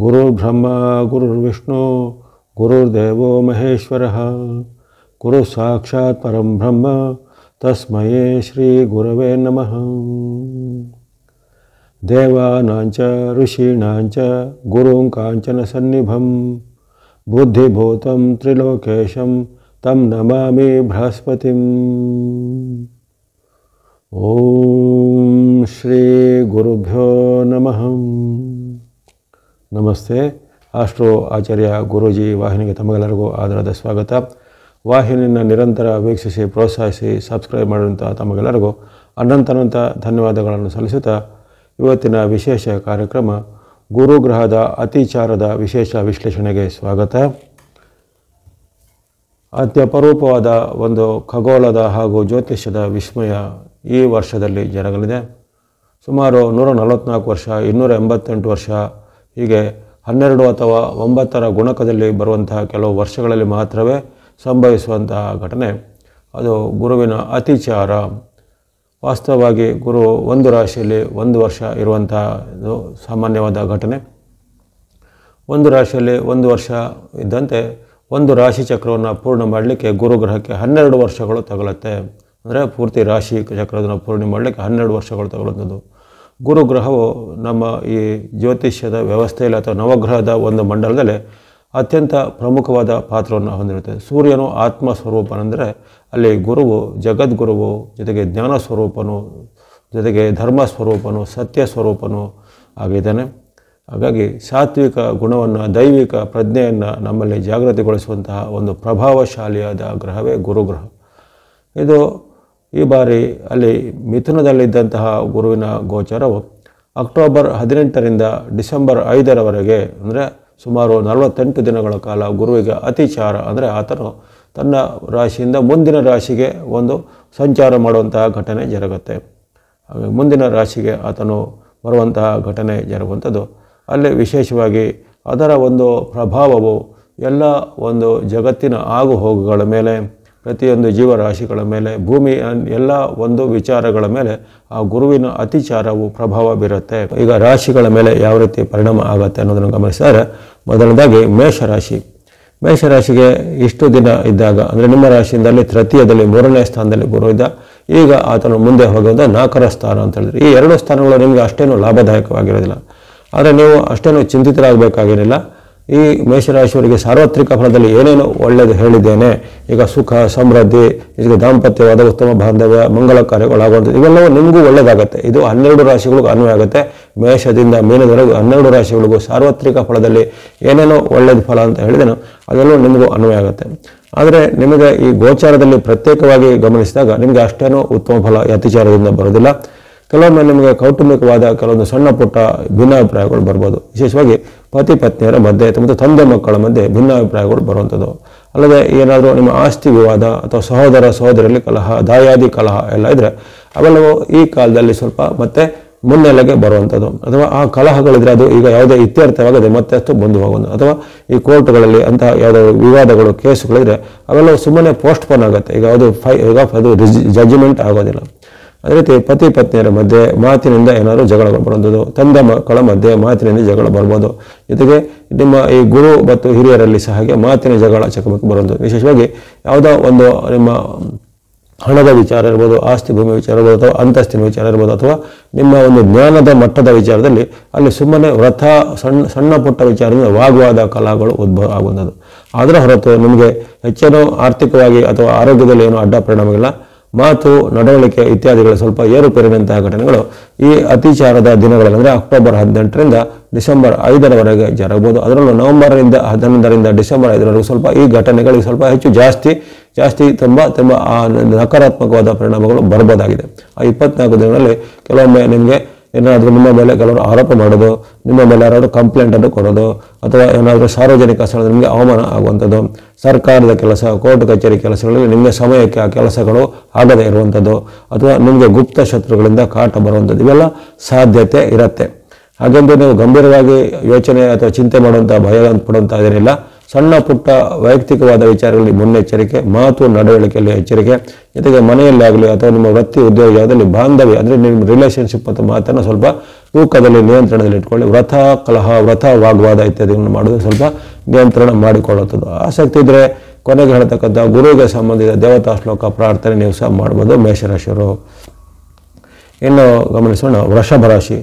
ಗುರುರ್ಬ್ರಹ್ಮ ಗುರುರ್ವಿಷ್ಣು ಗುರುರ್ದೇವೋ ಮಹೇಶ್ವರಃ ಗುರು ಸಾಕ್ಷಾತ್ ಪರಂ ಬ್ರಹ್ಮ ತಸ್ಮೈ ಶ್ರೀ ಗುರವೇ ನಮಃ. ದೇವಾನಾಂಚ ಋಷೀಣಾಂಚ ಗುರುಂ ಕಾಂಚನ ಸನ್ನಿಭಂ ಬುದ್ಧಿಭೂತಂ ತ್ರಿಲೋಕೇಶಂ ತಂ ನಮಾಮಿ ಬೃಹಸ್ಪತಿಂ. ಓಂ ಶ್ರೀ ಗುರುಭ್ಯೋ ನಮಃ. ನಮಸ್ತೆ. ಆಸ್ಟ್ರೋ ಆಚಾರ್ಯ ಗುರೂಜಿ ವಾಹಿನಿಗೆ ತಮಗೆಲ್ಲರಿಗೂ ಆದರದ ಸ್ವಾಗತ. ವಾಹಿನಿಯನ್ನು ನಿರಂತರ ವೀಕ್ಷಿಸಿ ಪ್ರೋತ್ಸಾಹಿಸಿ ಸಬ್ಸ್ಕ್ರೈಬ್ ಮಾಡಿದಂಥ ತಮಗೆಲ್ಲರಿಗೂ ಅನಂತ ಧನ್ಯವಾದಗಳನ್ನು ಸಲ್ಲಿಸುತ್ತಾ ಇವತ್ತಿನ ವಿಶೇಷ ಕಾರ್ಯಕ್ರಮ ಗುರುಗ್ರಹದ ಅತಿಚಾರದ ವಿಶೇಷ ವಿಶ್ಲೇಷಣೆಗೆ ಸ್ವಾಗತ. ಅತ್ಯಪರೂಪವಾದ ಒಂದು ಖಗೋಳದ ಹಾಗೂ ಜ್ಯೋತಿಷ್ಯದ ವಿಸ್ಮಯ ಈ ವರ್ಷದಲ್ಲಿ ಜರಗಲಿದೆ. ಸುಮಾರು 144 ವರ್ಷ, 288 ವರ್ಷ, ಹೀಗೆ 12 ಅಥವಾ 9 ಗುಣಕದಲ್ಲಿ ಬರುವಂತಹ ಕೆಲವು ವರ್ಷಗಳಲ್ಲಿ ಮಾತ್ರವೇ ಸಂಭವಿಸುವಂತಹ ಘಟನೆ ಅದು ಗುರುವಿನ ಅತಿಚಾರ. ವಾಸ್ತವವಾಗಿ ಗುರು ಒಂದು ರಾಶಿಯಲ್ಲಿ 1 ವರ್ಷ ಇರುವಂಥದ್ದು ಸಾಮಾನ್ಯವಾದ ಘಟನೆ. ಒಂದು ರಾಶಿಯಲ್ಲಿ 1 ವರ್ಷ ಇದ್ದಂತೆ ಒಂದು ರಾಶಿ ಚಕ್ರವನ್ನು ಪೂರ್ಣ ಮಾಡಲಿಕ್ಕೆ ಗುರುಗ್ರಹಕ್ಕೆ 12 ವರ್ಷಗಳು ತಗೊಳುತ್ತೆ. ಅಂದರೆ ಪೂರ್ತಿ ರಾಶಿ ಚಕ್ರವನ್ನು ಪೂರ್ಣ ಮಾಡಲಿಕ್ಕೆ 12 ವರ್ಷಗಳು ತಗೊಳ್ಳುವಂಥದ್ದು. ಗುರುಗ್ರಹವು ನಮ್ಮ ಈ ಜ್ಯೋತಿಷ್ಯದ ವ್ಯವಸ್ಥೆಯಲ್ಲಿ ಅಥವಾ ನವಗ್ರಹದ ಒಂದು ಮಂಡಲದಲ್ಲಿ ಅತ್ಯಂತ ಪ್ರಮುಖವಾದ ಪಾತ್ರವನ್ನು ಹೊಂದಿರುತ್ತದೆ. ಸೂರ್ಯನು ಆತ್ಮ ಸ್ವರೂಪನೆಂದರೆ ಅಲ್ಲಿ ಗುರುವು ಜಗದ್ಗುರುವು, ಜೊತೆಗೆ ಜ್ಞಾನ ಸ್ವರೂಪನು, ಜೊತೆಗೆ ಧರ್ಮ ಸ್ವರೂಪನು, ಸತ್ಯ ಸ್ವರೂಪನು ಆಗಿದ್ದಾನೆ. ಹಾಗಾಗಿ ಸಾತ್ವಿಕ ಗುಣವನ್ನು, ದೈವಿಕ ಪ್ರಜ್ಞೆಯನ್ನು ನಮ್ಮಲ್ಲಿ ಜಾಗೃತಿಗೊಳಿಸುವಂತಹ ಒಂದು ಪ್ರಭಾವಶಾಲಿಯಾದ ಗ್ರಹವೇ ಗುರುಗ್ರಹ. ಇದು ಈ ಬಾರಿ ಅಲ್ಲಿ ಮಿಥುನದಲ್ಲಿದ್ದಂತಹ ಗುರುವಿನ ಗೋಚರವು ಅಕ್ಟೋಬರ್ 18ರಿಂದ ಡಿಸೆಂಬರ್ 5ರವರೆಗೆ, ಅಂದರೆ ಸುಮಾರು 48 ದಿನಗಳ ಕಾಲ ಗುರುವಿಗೆ ಅತಿಚಾರ, ಅಂದರೆ ಆತನು ತನ್ನ ರಾಶಿಯಿಂದ ಮುಂದಿನ ರಾಶಿಗೆ ಒಂದು ಸಂಚಾರ ಮಾಡುವಂತಹ ಘಟನೆ ಜರುಗುತ್ತೆ. ಹಾಗೆ ಮುಂದಿನ ರಾಶಿಗೆ ಆತನು ಬರುವಂತಹ ಘಟನೆ ಜರುಗುವಂಥದ್ದು. ಅಲ್ಲಿ ವಿಶೇಷವಾಗಿ ಅದರ ಒಂದು ಪ್ರಭಾವವು ಎಲ್ಲ ಒಂದು ಜಗತ್ತಿನ ಆಗು ಹೋಗುಗಳ ಮೇಲೆ, ಪ್ರತಿಯೊಂದು ಜೀವರಾಶಿಗಳ ಮೇಲೆ, ಭೂಮಿಯ ಎಲ್ಲ ಒಂದು ವಿಚಾರಗಳ ಮೇಲೆ ಆ ಗುರುವಿನ ಅತಿಚಾರವು ಪ್ರಭಾವ ಬೀರುತ್ತೆ. ಈಗ ರಾಶಿಗಳ ಮೇಲೆ ಯಾವ ರೀತಿ ಪರಿಣಾಮ ಆಗುತ್ತೆ ಅನ್ನೋದನ್ನು ಗಮನಿಸಿದರೆ, ಮೊದಲನೇದಾಗಿ ಮೇಷರಾಶಿಗೆ ಇಷ್ಟು ದಿನ ಇದ್ದಾಗ, ಅಂದರೆ ನಿಮ್ಮ ರಾಶಿಯಿಂದಲೇ ತೃತೀಯದಲ್ಲಿ 3ನೇ ಸ್ಥಾನದಲ್ಲಿ ಗುರು ಇದ್ದ. ಈಗ ಆತನು ಮುಂದೆ ಹೋಗೋದು 4ರ ಸ್ಥಾನ ಅಂತ ಹೇಳಿದ್ರೆ ಈ 2 ಸ್ಥಾನಗಳು ನಿಮಗೆ ಅಷ್ಟೇನು ಲಾಭದಾಯಕವಾಗಿರೋದಿಲ್ಲ. ಆದರೆ ನೀವು ಅಷ್ಟೇನು ಚಿಂತಿತರಾಗಬೇಕಾಗೇನಿಲ್ಲ. ಈ ಮೇಷರಾಶಿಯವರಿಗೆ ಸಾರ್ವತ್ರಿಕ ಫಲದಲ್ಲಿ ಏನೇನು ಒಳ್ಳೆಯದು ಹೇಳಿದ್ದೇನೆ, ಈಗ ಸುಖ ಸಮೃದ್ಧಿ, ಈಗ ದಾಂಪತ್ಯವಾದ ಉತ್ತಮ ಬಾಂಧವ್ಯ, ಮಂಗಲ ಕಾರ್ಯಗಳಾಗುವಂಥದ್ದು, ಇವೆಲ್ಲವೂ ನಿಮಗೂ ಒಳ್ಳೆಯದಾಗುತ್ತೆ. ಇದು 12 ರಾಶಿಗಳಿಗೂ ಅನ್ವಯ ಆಗುತ್ತೆ. ಮೇಷದಿಂದ ಮೀನದವರೆಗೂ 12 ರಾಶಿಗಳಿಗೂ ಸಾರ್ವತ್ರಿಕ ಫಲದಲ್ಲಿ ಏನೇನೋ ಒಳ್ಳೆಯದು ಫಲ ಅಂತ ಹೇಳಿದೆನೋ ಅದೆಲ್ಲವೂ ನಿಮಗೂ ಅನ್ವಯ ಆಗುತ್ತೆ. ಆದರೆ ನಿಮಗೆ ಈ ಗೋಚಾರದಲ್ಲಿ ಪ್ರತ್ಯೇಕವಾಗಿ ಗಮನಿಸಿದಾಗ ನಿಮಗೆ ಅಷ್ಟೇನೂ ಉತ್ತಮ ಫಲ ಅತಿಚಾರದಿಂದ ಬರೋದಿಲ್ಲ. ಕೆಲವೊಮ್ಮೆ ನಿಮಗೆ ಕೌಟುಂಬಿಕವಾದ ಕೆಲವೊಂದು ಸಣ್ಣ ಪುಟ್ಟ ಭಿನ್ನಾಭಿಪ್ರಾಯಗಳು ಬರ್ಬೋದು. ವಿಶೇಷವಾಗಿ ಪತಿ ಪತ್ನಿಯರ ಮಧ್ಯೆ ಮತ್ತು ತಂದೆ ಮಕ್ಕಳ ಮಧ್ಯೆ ಭಿನ್ನಾಭಿಪ್ರಾಯಗಳು ಬರುವಂಥದ್ದು. ಅಲ್ಲದೆ ಏನಾದರೂ ನಿಮ್ಮ ಆಸ್ತಿ ವಿವಾದ ಅಥವಾ ಸಹೋದರ ಸಹೋದರಿಯಲ್ಲಿ ಕಲಹ, ದಾಯಾದಿ ಕಲಹ ಎಲ್ಲ ಇದ್ದರೆ ಅವೆಲ್ಲವೂ ಈ ಕಾಲದಲ್ಲಿ ಸ್ವಲ್ಪ ಮತ್ತೆ ಮುನ್ನೆಲೆಗೆ ಬರುವಂಥದ್ದು. ಅಥವಾ ಆ ಕಲಹಗಳಿದ್ರೆ ಅದು ಈಗ ಯಾವುದೇ ಇತ್ಯರ್ಥವಾಗದೆ ಮತ್ತೆ ಅಷ್ಟು ಮುಂದೆ ಹೋಗೋದು. ಅಥವಾ ಈ ಕೋರ್ಟ್ಗಳಲ್ಲಿ ಅಂತಹ ಯಾವುದೋ ವಿವಾದಗಳು, ಕೇಸುಗಳಿದ್ರೆ ಅವೆಲ್ಲವೂ ಸುಮ್ಮನೆ ಪೋಸ್ಟ್ಪೋನ್ ಆಗುತ್ತೆ. ಈಗ ಅದು ಜಡ್ಜ್ಮೆಂಟ್ ಆಗೋದಿಲ್ಲ. ಅದೇ ರೀತಿ ಪತಿ ಪತ್ನಿಯರ ಮಧ್ಯೆ ಮಾತಿನಿಂದ ಏನಾದರೂ ಜಗಳಗಳು ಬರುವಂಥದ್ದು, ತಂದೆ ಮಕ್ಕಳ ಮಧ್ಯೆ ಮಾತಿನಿಂದ ಜಗಳ ಬರ್ಬೋದು. ಜೊತೆಗೆ ನಿಮ್ಮ ಈ ಗುರು ಮತ್ತು ಹಿರಿಯರಲ್ಲಿ ಸಹ ಹಾಗೆ ಮಾತಿನ ಜಗಳ ಚಕಮಕಿ ಬರುವಂಥದ್ದು. ವಿಶೇಷವಾಗಿ ಯಾವುದೋ ಒಂದು ನಿಮ್ಮ ಹಣದ ವಿಚಾರ ಇರ್ಬೋದು, ಆಸ್ತಿ ಭೂಮಿ ವಿಚಾರ ಇರ್ಬೋದು, ಅಥವಾ ಅಂತಸ್ತಿನ ವಿಚಾರ ಇರ್ಬೋದು, ಅಥವಾ ನಿಮ್ಮ ಒಂದು ಜ್ಞಾನದ ಮಟ್ಟದ ವಿಚಾರದಲ್ಲಿ ಅಲ್ಲಿ ಸುಮ್ಮನೆ ಸಣ್ಣ ಪುಟ್ಟ ವಿಚಾರದಿಂದ ವಾಗ್ವಾದ ಕಲಹಗಳು ಉದ್ಭವ ಆಗುವಂಥದ್ದು. ಅದರ ಹೊರತು ನಿಮಗೆ ಹೆಚ್ಚೇನೋ ಆರ್ಥಿಕವಾಗಿ ಅಥವಾ ಆರೋಗ್ಯದಲ್ಲಿ ಏನೋ ಅಡ್ಡ ಪರಿಣಾಮಗಳಿಲ್ಲ. ಮಾತು, ನಡವಳಿಕೆ ಇತ್ಯಾದಿಗಳು ಸ್ವಲ್ಪ ಏರುಪೇರಿನಂತಹ ಘಟನೆಗಳು ಈ ಅತಿಚಾರದ ದಿನಗಳಲ್ಲಿ, ಅಂದರೆ ಅಕ್ಟೋಬರ್ 18ರಿಂದ ಡಿಸೆಂಬರ್ 5ರವರೆಗೆ ಜರಗಬಹುದು. ಅದರಲ್ಲೂ ನವೆಂಬರ್ 11ರಿಂದ ಡಿಸೆಂಬರ್ 5ರವರೆಗೂ ಸ್ವಲ್ಪ ಈ ಘಟನೆಗಳಿಗೆ ಸ್ವಲ್ಪ ಹೆಚ್ಚು ಜಾಸ್ತಿ ತುಂಬ ಆ ನಕಾರಾತ್ಮಕವಾದ ಪರಿಣಾಮಗಳು ಬರ್ಬೋದಾಗಿದೆ. ಆ 24 ದಿನಗಳಲ್ಲಿ ಕೆಲವೊಮ್ಮೆ ನಿಮಗೆ ಏನಾದರೂ ನಿಮ್ಮ ಮೇಲೆ ಕೆಲವರು ಆರೋಪ ಮಾಡೋದು, ನಿಮ್ಮ ಮೇಲೆ ಯಾರಾದರೂ ಕಂಪ್ಲೇಂಟನ್ನು ಕೊಡೋದು, ಅಥವಾ ಏನಾದರೂ ಸಾರ್ವಜನಿಕ ಸ್ಥಳದಲ್ಲಿ ನಿಮಗೆ ಅವಮಾನ ಆಗುವಂಥದ್ದು, ಸರ್ಕಾರದ ಕೆಲಸ, ಕೋರ್ಟ್ ಕಚೇರಿ ಕೆಲಸಗಳಲ್ಲಿ ನಿಮಗೆ ಸಮಯಕ್ಕೆ ಆ ಕೆಲಸಗಳು ಆಗದೇ ಇರುವಂಥದ್ದು, ಅಥವಾ ನಿಮಗೆ ಗುಪ್ತ ಶತ್ರುಗಳಿಂದ ಕಾಟ ಬರುವಂಥದ್ದು, ಇವೆಲ್ಲ ಸಾಧ್ಯತೆ ಇರುತ್ತೆ. ಹಾಗೆಂದು ನೀವು ಗಂಭೀರವಾಗಿ ಯೋಚನೆ ಅಥವಾ ಚಿಂತೆ ಮಾಡುವಂಥ ಭಯ ಪಡುವಂಥ ಏನಿಲ್ಲ. ಸಣ್ಣ ಪುಟ್ಟ ವೈಯಕ್ತಿಕವಾದ ವಿಚಾರಗಳಲ್ಲಿ ಮುನ್ನೆಚ್ಚರಿಕೆ, ಮಾತು ನಡವಳಿಕೆಯಲ್ಲಿ ಎಚ್ಚರಿಕೆ, ಜೊತೆಗೆ ಮನೆಯಲ್ಲಿ ಆಗಲಿ ಅಥವಾ ನಿಮ್ಮ ವೃತ್ತಿ ಉದ್ಯೋಗದಲ್ಲಿ ಬಾಂಧವ್ಯ ಅಂದರೆ ನಿಮ್ಮ ರಿಲೇಷನ್ಶಿಪ್ ಮತ್ತು ಮಾತನ್ನು ಸ್ವಲ್ಪ ತೂಕದಲ್ಲಿ ನಿಯಂತ್ರಣದಲ್ಲಿ ಇಟ್ಕೊಳ್ಳಿ. ವ್ರತ ಕಲಹ, ವ್ರತ ವಾಗ್ವಾದ ಇತ್ಯಾದಿಗಳನ್ನು ಮಾಡೋದು ಸ್ವಲ್ಪ ನಿಯಂತ್ರಣ ಮಾಡಿಕೊಳ್ಳುತ್ತದೆ. ಆಸಕ್ತಿ ಇದ್ದರೆ ಕೊನೆಗೆ ಹೇಳ್ತಕ್ಕಂಥ ಗುರುವಿಗೆ ಸಂಬಂಧಿಸಿದ ದೇವತಾ ಶ್ಲೋಕ ಪ್ರಾರ್ಥನೆ ನೀವು ಸಹ ಮಾಡ್ಬೋದು ಮೇಷರಾಶಿಯವರು. ಇನ್ನು ಗಮನಿಸೋಣ ವೃಷಭ ರಾಶಿ.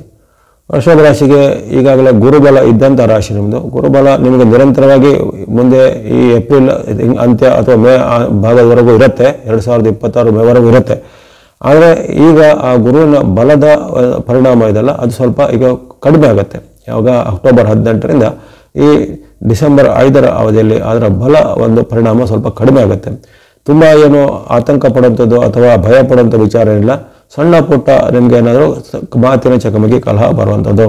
ವೃಷಭ ರಾಶಿಗೆ ಈಗಾಗಲೇ ಗುರುಬಲ ಇದ್ದಂಥ ರಾಶಿ ನಿಮ್ಮದು. ಗುರುಬಲ ನಿಮಗೆ ನಿರಂತರವಾಗಿ ಮುಂದೆ ಈ ಏಪ್ರಿಲ್ ಅಂತ್ಯ ಅಥವಾ ಮೇ ಭಾಗದವರೆಗೂ ಇರುತ್ತೆ, 2026 ಮೇವರೆಗೂ ಇರುತ್ತೆ. ಆದರೆ ಈಗ ಆ ಗುರುವಿನ ಬಲದ ಪರಿಣಾಮ ಇದೆಲ್ಲ ಅದು ಸ್ವಲ್ಪ ಈಗ ಕಡಿಮೆ ಆಗುತ್ತೆ. ಯಾವಾಗ ಅಕ್ಟೋಬರ್ 18ರಿಂದ ಈ ಡಿಸೆಂಬರ್ 5ರ ಅವಧಿಯಲ್ಲಿ ಅದರ ಬಲ ಒಂದು ಪರಿಣಾಮ ಸ್ವಲ್ಪ ಕಡಿಮೆ ಆಗುತ್ತೆ. ತುಂಬ ಏನು ಆತಂಕ ಪಡುವಂಥದ್ದು ಅಥವಾ ಭಯ ಪಡುವಂಥ ವಿಚಾರ ಏನಿಲ್ಲ. ಸಣ್ಣ ಪುಟ್ಟ ನಿಮಗೆ ಏನಾದರೂ ಮಾತಿನ ಚಕಮಕಿ ಕಲಹ ಬರುವಂಥದ್ದು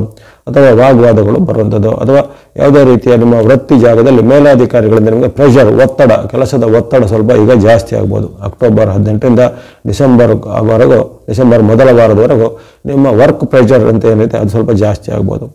ಅಥವಾ ವಾಗ್ವಾದಗಳು ಬರುವಂಥದ್ದು ಅಥವಾ ಯಾವುದೇ ರೀತಿಯ ನಿಮ್ಮ ವೃತ್ತಿ ಜಾಗದಲ್ಲಿ ಮೇಲಾಧಿಕಾರಿಗಳಿಂದ ನಿಮಗೆ ಪ್ರೆಷರ್, ಒತ್ತಡ, ಕೆಲಸದ ಒತ್ತಡ ಸ್ವಲ್ಪ ಈಗ ಜಾಸ್ತಿ ಆಗ್ಬೋದು. ಅಕ್ಟೋಬರ್ 18ರಿಂದ ಡಿಸೆಂಬರ್ ಮೊದಲ ವಾರದವರೆಗೂ ನಿಮ್ಮ ವರ್ಕ್ ಪ್ರೆಷರ್ ಅಂತ ಏನೈತೆ ಅದು ಸ್ವಲ್ಪ ಜಾಸ್ತಿ ಆಗ್ಬೋದು.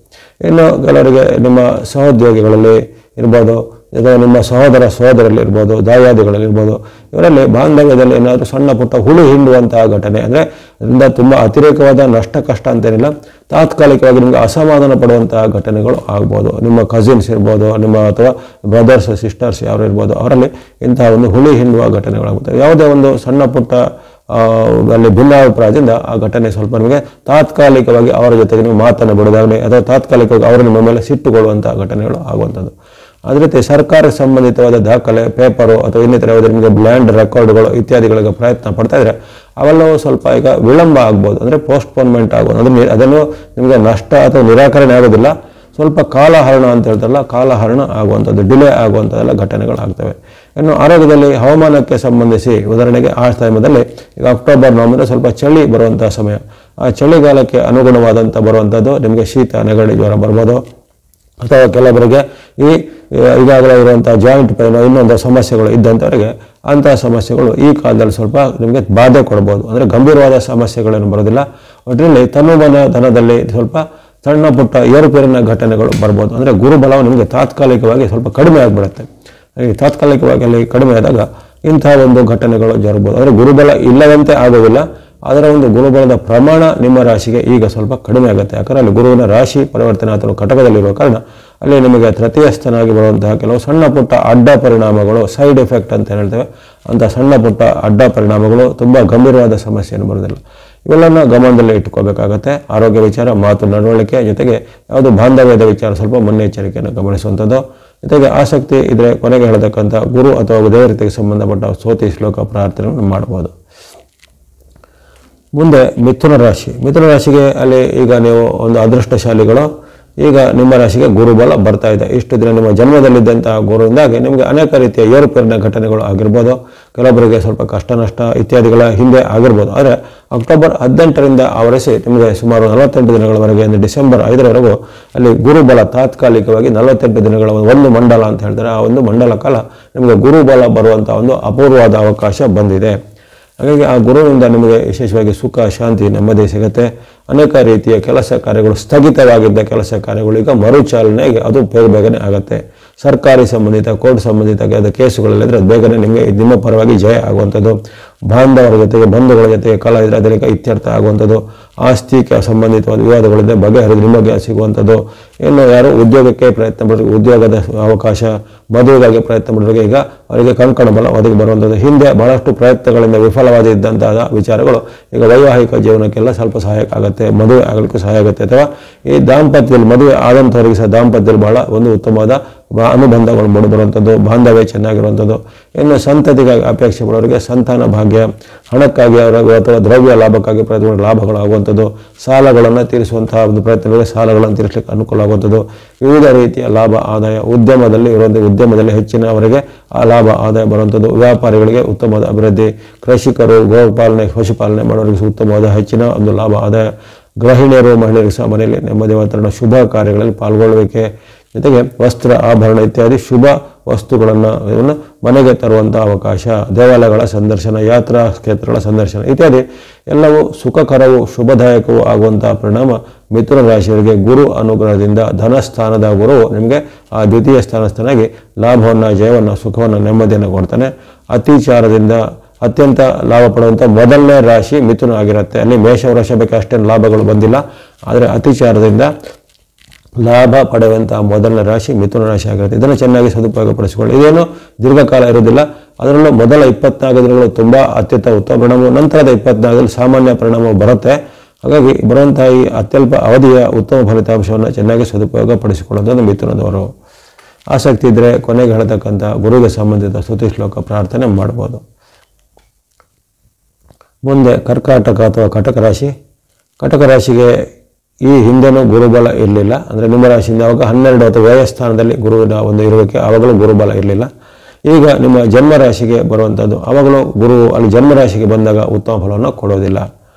ಇನ್ನು ಕೆಲವರಿಗೆ ನಿಮ್ಮ ಸಹೋದ್ಯೋಗಿಗಳಲ್ಲಿ ಇರ್ಬೋದು ಅಥವಾ ನಿಮ್ಮ ಸಹೋದರಲ್ಲಿ ಇರ್ಬೋದು, ದಾಯಾದಿಗಳಲ್ಲಿ ಇರ್ಬೋದು, ಇವರಲ್ಲಿ ಬಾಂಧವ್ಯದಲ್ಲಿ ಏನಾದರೂ ಸಣ್ಣ ಪುಟ್ಟ ಹುಳು ಹಿಂಡುವಂತಹ ಘಟನೆ ಅಂದರೆ ಅದರಿಂದ ತುಂಬ ಅತಿರೇಕವಾದ ನಷ್ಟ ಕಷ್ಟ ಅಂತೇನಿಲ್ಲ, ತಾತ್ಕಾಲಿಕವಾಗಿ ನಿಮಗೆ ಅಸಮಾಧಾನ ಪಡುವಂತಹ ಘಟನೆಗಳು ಆಗ್ಬೋದು. ನಿಮ್ಮ ಕಸಿನ್ಸ್ ಇರ್ಬೋದು, ನಿಮ್ಮ ಅಥವಾ ಬ್ರದರ್ಸ್ ಸಿಸ್ಟರ್ಸ್ ಯಾರು ಇರ್ಬೋದು, ಅವರಲ್ಲಿ ಇಂತಹ ಒಂದು ಹುಳಿ ಹಿಂಡುವ ಘಟನೆಗಳಾಗುತ್ತವೆ. ಯಾವುದೇ ಒಂದು ಸಣ್ಣ ಪುಟ್ಟ ಅಲ್ಲಿ ಭಿನ್ನಾಭಿಪ್ರಾಯದಿಂದ ಆ ಘಟನೆ ಸ್ವಲ್ಪ ನಿಮಗೆ ತಾತ್ಕಾಲಿಕವಾಗಿ ಅವರ ಜೊತೆಗೆ ನೀವು ಮಾತನ್ನು ಬಿಡೋದಾಗಲಿ ಅಥವಾ ತಾತ್ಕಾಲಿಕವಾಗಿ ಅವರು ನಿಮ್ಮ ಮೇಲೆ ಸಿಟ್ಟುಕೊಳ್ಳುವಂಥ ಘಟನೆಗಳು ಆಗುವಂಥದ್ದು. ಅದೇ ರೀತಿ ಸರ್ಕಾರಕ್ಕೆ ಸಂಬಂಧಿತವಾದ ದಾಖಲೆ, ಪೇಪರು ಅಥವಾ ಇನ್ನಿತರ ಯಾವುದೇ ನಿಮಗೆ ಲ್ಯಾಂಡ್ ರೆಕಾರ್ಡ್ಗಳು ಇತ್ಯಾದಿಗಳಿಗೆ ಪ್ರಯತ್ನ ಪಡ್ತಾ ಇದ್ರೆ ಅವೆಲ್ಲವೂ ಸ್ವಲ್ಪ ಈಗ ವಿಳಂಬ ಆಗ್ಬೋದು, ಅಂದರೆ ಪೋಸ್ಟ್ಪೋನ್ಮೆಂಟ್ ಆಗ್ಬೋದು. ಅದನ್ನು ನಿಮಗೆ ನಷ್ಟ ಅಥವಾ ನಿರಾಕರಣೆ ಆಗೋದಿಲ್ಲ, ಸ್ವಲ್ಪ ಕಾಲಹರಣ ಅಂತ ಹೇಳ್ತಾರಲ್ಲ, ಕಾಲಹರಣ ಆಗುವಂಥದ್ದು, ಡಿಲೇ ಆಗುವಂಥದ್ದೆಲ್ಲ ಘಟನೆಗಳಾಗ್ತವೆ. ಇನ್ನು ಆರೋಗ್ಯದಲ್ಲಿ ಹವಾಮಾನಕ್ಕೆ ಸಂಬಂಧಿಸಿ ಉದಾಹರಣೆಗೆ ಆ ಸಮಯದಲ್ಲಿ ಈಗ ಅಕ್ಟೋಬರ್ ನವೆಂಬರ್ ಸ್ವಲ್ಪ ಚಳಿ ಬರುವಂಥ ಸಮಯ. ಆ ಚಳಿಗಾಲಕ್ಕೆ ಅನುಗುಣವಾದಂಥ ಬರುವಂಥದ್ದು ನಿಮಗೆ ಶೀತ, ನೆಗಡಿ, ಜ್ವರ ಬರ್ಬೋದು. ಅಥವಾ ಕೆಲವರಿಗೆ ಈಗಾಗಲೇ ಇರುವಂಥ ಜಾಯಿಂಟ್ ಪೈನ್, ಇನ್ನೊಂದು ಸಮಸ್ಯೆಗಳು ಇದ್ದಂಥವರಿಗೆ ಅಂತಹ ಸಮಸ್ಯೆಗಳು ಈ ಕಾಲದಲ್ಲಿ ಸ್ವಲ್ಪ ನಿಮಗೆ ಬಾಧೆ ಕೊಡ್ಬೋದು. ಅಂದರೆ ಗಂಭೀರವಾದ ಸಮಸ್ಯೆಗಳೇನು ಬರೋದಿಲ್ಲ. ಒಟ್ಟಿನಲ್ಲಿ ಧನದಲ್ಲಿ ಸ್ವಲ್ಪ ಸಣ್ಣ ಪುಟ್ಟ ಏರುಪೇರಿನ ಘಟನೆಗಳು ಬರ್ಬೋದು. ಅಂದರೆ ಗುರುಬಲವು ನಿಮಗೆ ತಾತ್ಕಾಲಿಕವಾಗಿ ಸ್ವಲ್ಪ ಕಡಿಮೆ ಆಗಿಬಿಡುತ್ತೆ. ತಾತ್ಕಾಲಿಕವಾಗಿ ಅಲ್ಲಿ ಕಡಿಮೆ ಆದಾಗ ಇಂಥ ಒಂದು ಘಟನೆಗಳು ಜರುಗ್ಬೋದು. ಅಂದರೆ ಗುರುಬಲ ಇಲ್ಲದಂತೆ ಆಗೋದಿಲ್ಲ, ಅದರ ಒಂದು ಗುರುಬಲದ ಪ್ರಮಾಣ ನಿಮ್ಮ ರಾಶಿಗೆ ಈಗ ಸ್ವಲ್ಪ ಕಡಿಮೆ ಆಗುತ್ತೆ. ಯಾಕಂದರೆ ಅಲ್ಲಿ ಗುರುವಿನ ರಾಶಿ ಪರಿವರ್ತನೆ ಅಥವಾ ಘಟಕದಲ್ಲಿರುವ ಕಾರಣ ಅಲ್ಲಿ ನಿಮಗೆ ತೃತೀಯಸ್ಥನಾಗಿ ಬರುವಂತಹ ಕೆಲವು ಸಣ್ಣ ಪುಟ್ಟ ಅಡ್ಡ ಪರಿಣಾಮಗಳು, ಸೈಡ್ ಎಫೆಕ್ಟ್ ಅಂತ ಹೇಳ್ತೇವೆ, ಅಂಥ ಸಣ್ಣ ಪುಟ್ಟ ಅಡ್ಡ ಪರಿಣಾಮಗಳು ತುಂಬ ಗಂಭೀರವಾದ ಸಮಸ್ಯೆಯನ್ನು ಬರೋದಿಲ್ಲ. ಇವೆಲ್ಲನ ಗಮನದಲ್ಲಿ ಇಟ್ಕೋಬೇಕಾಗತ್ತೆ. ಆರೋಗ್ಯ ವಿಚಾರ, ಮಾತು ನಡವಳಿಕೆ, ಜೊತೆಗೆ ಯಾವುದು ಬಾಂಧವ್ಯದ ವಿಚಾರ ಸ್ವಲ್ಪ ಮುನ್ನೆಚ್ಚರಿಕೆಯನ್ನು ಗಮನಿಸುವಂಥದ್ದು. ಜೊತೆಗೆ ಆಸಕ್ತಿ ಇದ್ದರೆ ಕೊನೆಗೆ ಹೇಳತಕ್ಕಂಥ ಗುರು ಅಥವಾ ದೇವರಿಗೆ ಸಂಬಂಧಪಟ್ಟ ಸ್ತೋತಿ ಶ್ಲೋಕ ಪ್ರಾರ್ಥನೆಯನ್ನು ಮಾಡ್ಬೋದು. ಮುಂದೆ ಮಿಥುನ ರಾಶಿ. ಮಿಥುನ ರಾಶಿಗೆ ಅಲ್ಲಿ ಈಗ ನೀವು ಒಂದು ಅದೃಷ್ಟಶಾಲಿಗಳು. ಈಗ ನಿಮ್ಮ ರಾಶಿಗೆ ಗುರುಬಲ ಬರ್ತಾ ಇದೆ. ಇಷ್ಟು ದಿನ ನಿಮ್ಮ ಜನ್ಮದಲ್ಲಿದ್ದಂತಹ ಗುರುವಿಂದಾಗಿ ನಿಮಗೆ ಅನೇಕ ರೀತಿಯ ಏರುಪೇರಿನ ಘಟನೆಗಳು ಆಗಿರ್ಬೋದು. ಕೆಲವೊಬ್ಬರಿಗೆ ಸ್ವಲ್ಪ ಕಷ್ಟ ನಷ್ಟ ಇತ್ಯಾದಿಗಳ ಹಿಂದೆ ಆಗಿರ್ಬೋದು. ಆದರೆ ಅಕ್ಟೋಬರ್ 18ರಿಂದ ಆವರಿಸಿ ನಿಮಗೆ ಸುಮಾರು 48 ದಿನಗಳವರೆಗೆ ಅಂದರೆ ಡಿಸೆಂಬರ್ 5ರವರೆಗೂ ಅಲ್ಲಿ ಗುರುಬಲ ತಾತ್ಕಾಲಿಕವಾಗಿ 48 ದಿನಗಳ ಒಂದು ಮಂಡಲ ಅಂತ ಹೇಳ್ತಾರೆ, ಆ ಒಂದು ಮಂಡಲ ಕಾಲ ನಿಮಗೆ ಗುರುಬಲ ಬರುವಂಥ ಒಂದು ಅಪೂರ್ವವಾದ ಅವಕಾಶ ಬಂದಿದೆ. ಹಾಗಾಗಿ ಆ ಗುರುವಿನಿಂದ ನಿಮಗೆ ವಿಶೇಷವಾಗಿ ಸುಖ, ಶಾಂತಿ, ನೆಮ್ಮದಿ ಸಿಗುತ್ತೆ. ಅನೇಕ ರೀತಿಯ ಕೆಲಸ ಕಾರ್ಯಗಳು, ಸ್ಥಗಿತವಾಗಿದ್ದ ಕೆಲಸ ಕಾರ್ಯಗಳು ಈಗ ಮರುಚಾಲನೆಗೆ ಅದು ಬೇಗನೆ ಆಗುತ್ತೆ. ಸರ್ಕಾರಿ ಸಂಬಂಧಿತ, ಕೋರ್ಟ್ ಸಂಬಂಧಿತ ಕೇಸುಗಳಲ್ಲಿದ್ದರೆ ಅದು ಬೇಗನೆ ನಿಮಗೆ ನಿಮ್ಮ ಪರವಾಗಿ ಜಯ ಆಗುವಂಥದ್ದು. ಬಾಂಧವರ ಜೊತೆಗೆ, ಬಂಧುಗಳ ಜೊತೆಗೆ ಕಾಲ ಇದ್ದರೆ ಅದಕ್ಕೆ ಇತ್ಯರ್ಥ ಆಗುವಂಥದ್ದು. ಆಸ್ತಿಗೆ ಸಂಬಂಧಿತವಾದ ವಿವಾದಗಳಿಂದ ಬಗೆಹರಿದು ನಿಮಗೆ ಸಿಗುವಂಥದ್ದು. ಇನ್ನು ಯಾರು ಉದ್ಯೋಗಕ್ಕೆ ಪ್ರಯತ್ನ ಪಡೋರಿಗೆ ಉದ್ಯೋಗದ ಅವಕಾಶ, ಮದುವೆಗಾಗಿ ಪ್ರಯತ್ನ ಪಡೋರಿಗೆ ಈಗ ಅವರಿಗೆ ಕಂಕಣ ಬಲ ಒದಗಿ ಬರುವಂಥದ್ದು. ಹಿಂದೆ ಬಹಳಷ್ಟು ಪ್ರಯತ್ನಗಳಿಂದ ವಿಫಲವಾದಿದ್ದಂತಹ ವಿಚಾರಗಳು ಈಗ ವೈವಾಹಿಕ ಜೀವನಕ್ಕೆಲ್ಲ ಸ್ವಲ್ಪ ಸಹಾಯಕ ಆಗುತ್ತೆ, ಮದುವೆ ಆಗಲಿಕ್ಕೂ ಸಹಾಯ ಆಗುತ್ತೆ. ಅಥವಾ ಈ ದಾಂಪತ್ಯದಲ್ಲಿ ಮದುವೆ ಆದಂಥವರಿಗೆ ಸಹ ದಾಂಪತ್ಯದಲ್ಲಿ ಬಹಳ ಒಂದು ಉತ್ತಮವಾದ ಅನುಬಂಧಗಳು ಮೂಡಿಬರುವಂಥದ್ದು, ಬಾಂಧವ್ಯ ಚೆನ್ನಾಗಿರುವಂಥದ್ದು. ಇನ್ನು ಸಂತತಿಗಾಗಿ ಅಪೇಕ್ಷೆ ಪಡೋರಿಗೆ ಸಂತಾನ ಭಾಗ್ಯ, ಹಣಕ್ಕಾಗಿ ಅವರ ಅಥವಾ ದ್ರವ್ಯ ಲಾಭಕ್ಕಾಗಿ ಪ್ರಯತ್ನ ಲಾಭಗಳಾಗುವಂಥದ್ದು, ಸಾಲಗಳನ್ನು ತೀರಿಸುವಂತಹ ಒಂದು ಪ್ರಯತ್ನಗಳಿಗೆ ಸಾಲಗಳನ್ನು ತೀರಿಸಲಿಕ್ಕೆ ಅನುಕೂಲ ಆಗುವಂಥದ್ದು. ವಿವಿಧ ರೀತಿಯ ಲಾಭ ಆದಾಯ, ಉದ್ಯಮದಲ್ಲಿ ಇರುವಂಥ ಉದ್ಯಮದಲ್ಲಿ ಹೆಚ್ಚಿನ ಅವರಿಗೆ ಆ ಲಾಭ ಆದಾಯ ಬರುವಂಥದ್ದು. ವ್ಯಾಪಾರಿಗಳಿಗೆ ಉತ್ತಮವಾದ ಅಭಿವೃದ್ಧಿ, ಕೃಷಿಕರು ಗೋಪಾಲನೆ ಪಶುಪಾಲನೆ ಮಾಡೋರಿಗೆ ಉತ್ತಮವಾದ ಹೆಚ್ಚಿನ ಒಂದು ಲಾಭ ಆದಾಯ, ಗೃಹಿಣಿಯರು ಮಹಿಳೆಯರಿಗೆ ಸಹ ಮನೆಯಲ್ಲಿ ನೆಮ್ಮದಿ ವಾತಾವರಣ, ಶುಭ ಕಾರ್ಯಗಳಲ್ಲಿ ಪಾಲ್ಗೊಳ್ಳುವಿಕೆ, ಜೊತೆಗೆ ವಸ್ತ್ರ ಆಭರಣ ಇತ್ಯಾದಿ ಶುಭ ವಸ್ತುಗಳನ್ನು ಮನೆಗೆ ತರುವಂಥ ಅವಕಾಶ, ದೇವಾಲಯಗಳ ಸಂದರ್ಶನ, ಯಾತ್ರಾ ಕ್ಷೇತ್ರಗಳ ಸಂದರ್ಶನ ಇತ್ಯಾದಿ ಎಲ್ಲವೂ ಸುಖಕರವೂ ಶುಭದಾಯಕವೂ ಆಗುವಂಥ ಪರಿಣಾಮ ಮಿಥುನ ರಾಶಿಯವರಿಗೆ ಗುರು ಅನುಗ್ರಹದಿಂದ ಧನಸ್ಥಾನದ ಗುರು ನಿಮಗೆ ಆ ದ್ವಿತೀಯ ಸ್ಥಾನಸ್ಥನಾಗಿ ಲಾಭವನ್ನು, ಜಯವನ್ನು, ಸುಖವನ್ನು, ನೆಮ್ಮದಿಯನ್ನು ಕೊಡ್ತಾನೆ. ಅತಿಚಾರದಿಂದ ಅತ್ಯಂತ ಲಾಭ ಪಡುವಂಥ ಮೊದಲನೇ ರಾಶಿ ಮಿಥುನ ಆಗಿರುತ್ತೆ. ಅಲ್ಲಿ ಮೇಷ ವೃಷಭಕ್ಕೆ ಅಷ್ಟೇನು ಲಾಭಗಳು ಬಂದಿಲ್ಲ, ಆದರೆ ಅತಿಚಾರದಿಂದ ಲಾಭ ಪಡೆಯುವಂಥ ಮೊದಲನೇ ರಾಶಿ ಮಿಥುನ ರಾಶಿ ಆಗಿರುತ್ತೆ. ಇದನ್ನು ಚೆನ್ನಾಗಿ ಸದುಪಯೋಗಪಡಿಸಿಕೊಳ್ಳಿ. ಇದೇನು ದೀರ್ಘಕಾಲ ಇರುವುದಿಲ್ಲ, ಅದರಲ್ಲೂ ಮೊದಲ 24 ದಿನಗಳು ತುಂಬ ಅತ್ಯಂತ ಉತ್ತಮ ಪರಿಣಾಮ, ನಂತರದ 24 ಸಾಮಾನ್ಯ ಪರಿಣಾಮ ಬರುತ್ತೆ. ಹಾಗಾಗಿ ಬರುವಂತಹ ಈ ಅತ್ಯಲ್ಪ ಅವಧಿಯ ಉತ್ತಮ ಫಲಿತಾಂಶವನ್ನು ಚೆನ್ನಾಗಿ ಸದುಪಯೋಗಪಡಿಸಿಕೊಳ್ಳುವಂಥದ್ದು ಮಿಥುನದವರು. ಆಸಕ್ತಿ ಇದ್ದರೆ ಕೊನೆಗೆ ಹೇಳತಕ್ಕಂಥ ಗುರುವಿಗೆ ಸಂಬಂಧಿತ ಸ್ತುತಿ ಶ್ಲೋಕ ಪ್ರಾರ್ಥನೆ ಮಾಡ್ಬೋದು. ಮುಂದೆ ಕರ್ಕಾಟಕ ಅಥವಾ ಕಟಕ ರಾಶಿ. ಕಟಕ ರಾಶಿಗೆ ಈ ಹಿಂದೆನೂ ಗುರುಬಲ ಇರಲಿಲ್ಲ. ಅಂದರೆ ನಿಮ್ಮ ರಾಶಿಯಿಂದ ಆವಾಗ 12 ಅಥವಾ ವ್ಯಯಸ್ಥಾನದಲ್ಲಿ ಗುರುವಿನ ಒಂದು ಇರುವಿಕೆ, ಆವಾಗಲೂ ಗುರುಬಲ ಇರಲಿಲ್ಲ. ಈಗ ನಿಮ್ಮ ಜನ್ಮರಾಶಿಗೆ ಬರುವಂಥದ್ದು, ಆವಾಗಲೂ ಗುರು ಅಲ್ಲಿ ಜನ್ಮರಾಶಿಗೆ ಬಂದಾಗ ಉತ್ತಮ ಫಲವನ್ನು ಕೊಡೋದಿಲ್ಲ.